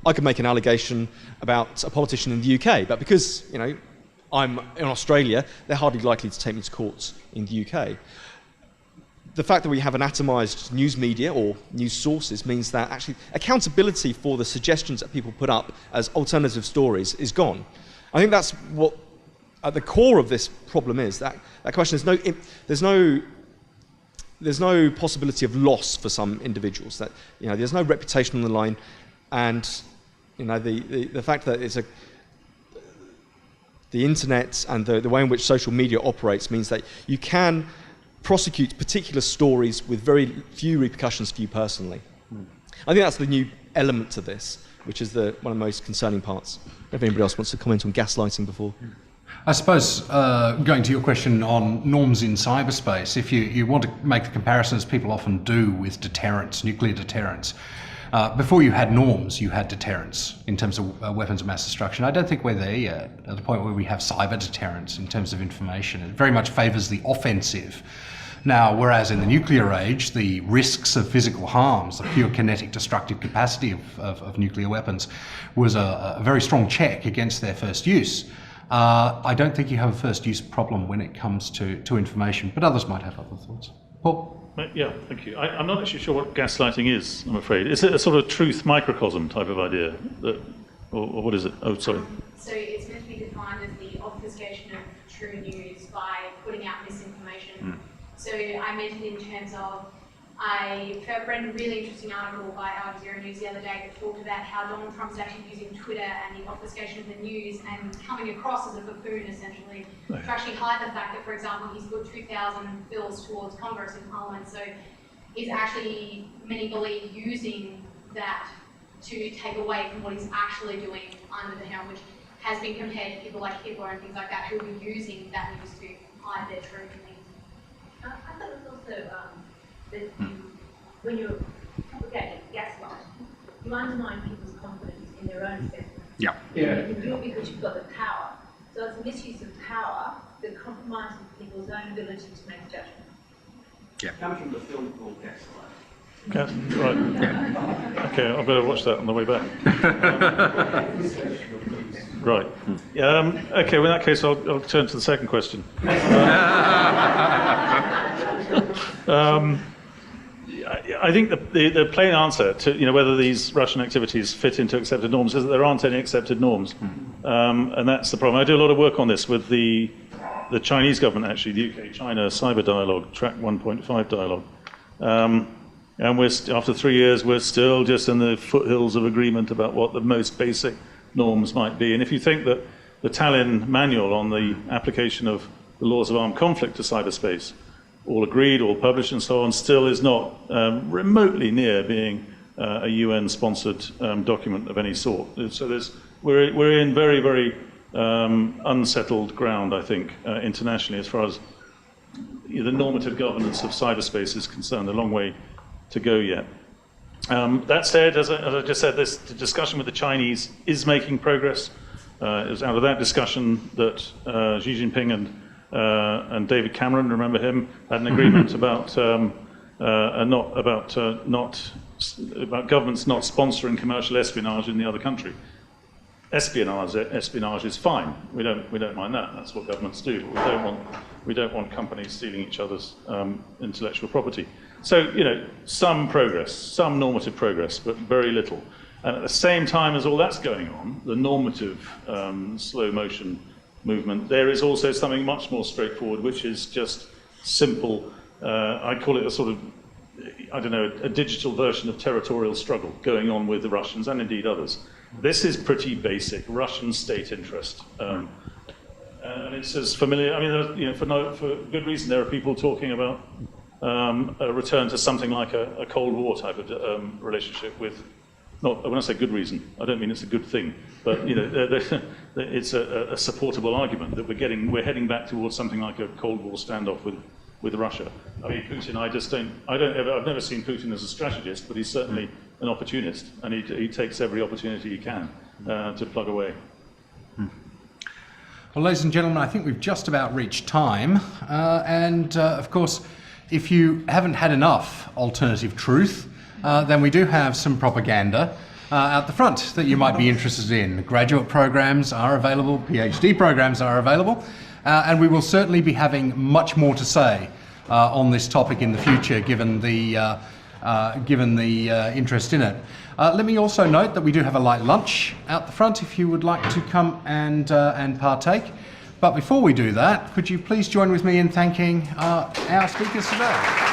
S4: I could make an allegation about a politician in the UK, but because, you know, I'm in Australia, they're hardly likely to take me to court in the UK. The fact that we have an atomised news media or news sources means that actually accountability for the suggestions that people put up as alternative stories is gone. I think that's what at the core of this problem is. That question is there's no possibility of loss for some individuals. That there's no reputation on the line, and the fact that the internet and the way in which social media operates means that you can prosecute particular stories with very few repercussions for you personally. I think that's the new element to this, which is one of the most concerning parts. If anybody else wants to comment on gaslighting before.
S2: I suppose, going to your question on norms in cyberspace, if you want to make the comparisons people often do with deterrence, nuclear deterrence, before you had norms, you had deterrence in terms of weapons of mass destruction. I don't think we're there yet, at the point where we have cyber deterrence in terms of information. It very much favours the offensive. Now, whereas in the nuclear age, the risks of physical harms, the pure kinetic destructive capacity of nuclear weapons, was a very strong check against their first use. I don't think you have a first use problem when it comes to information, but others might have other thoughts. Paul?
S6: Yeah, thank you. I'm not actually sure what gaslighting is, I'm afraid. Is it a sort of truth microcosm type of idea? Or what is it? Oh, sorry.
S11: So it's meant to be defined as the obfuscation of true news by putting out misinformation. So I meant it in terms of, I read a really interesting article by Al Jazeera News the other day that talked about how Donald Trump's actually using Twitter and the obfuscation of the news and coming across as a buffoon, essentially, to actually hide the fact that, for example, he's put 2,000 bills towards Congress and Parliament. So he's actually, many believe, using that to take away from what he's actually doing under the helm, which has been compared to people like Hitler and things like that, who are using that news to hide their truth and things.
S13: I thought it was also that when you're propagating gaslight, you undermine people's confidence in their own assessment.
S2: Yeah.
S13: You can do it because you've got the power. So it's a misuse of power that compromises people's own ability to make a judgment.
S2: Yeah.
S10: Comes from the film called Gaslight.
S6: Right. Yeah. Okay, I better watch that on the way back. Right. Okay, well, in that case, I'll turn to the second question. I think the plain answer to whether these Russian activities fit into accepted norms is that there aren't any accepted norms, and that's the problem. I do a lot of work on this with the Chinese government, actually, the UK-China cyber dialogue, track 1.5 dialogue. And after 3 years, we're still just in the foothills of agreement about what the most basic norms might be. And if you think that the Tallinn manual on the application of the laws of armed conflict to cyberspace, all agreed, all published and so on, still is not remotely near being a UN-sponsored document of any sort. So we're in very, very unsettled ground, I think, internationally, as far as the normative governance of cyberspace is concerned. A long way to go yet. That said, as I just said, the discussion with the Chinese is making progress. It was out of that discussion that Xi Jinping and David Cameron, remember him, had an agreement about governments not sponsoring commercial espionage in the other country. Espionage is fine. We don't mind that. That's what governments do. But we don't want companies stealing each other's intellectual property. So some progress, some normative progress, but very little. And at the same time as all that's going on, the normative slow motion movement, there is also something much more straightforward, which is just simple. I call it a sort of, a digital version of territorial struggle going on with the Russians and indeed others. This is pretty basic Russian state interest. And it's as familiar, for good reason, there are people talking about a return to something like a Cold War type of relationship with, when I say good reason, I don't mean it's a good thing, but it's a supportable argument that we're heading back towards something like a Cold War standoff with Russia. I mean, Putin, I've never seen Putin as a strategist, but he's certainly an opportunist, and he takes every opportunity he can to plug away.
S2: Well, ladies and gentlemen, I think we've just about reached time, and of course, if you haven't had enough alternative truth, then we do have some propaganda out the front that you might be interested in. Graduate programs are available, PhD programs are available, and we will certainly be having much more to say on this topic in the future, given the given the interest in it. Let me also note that we do have a light lunch out the front if you would like to come and partake. But before we do that, could you please join with me in thanking our speakers today?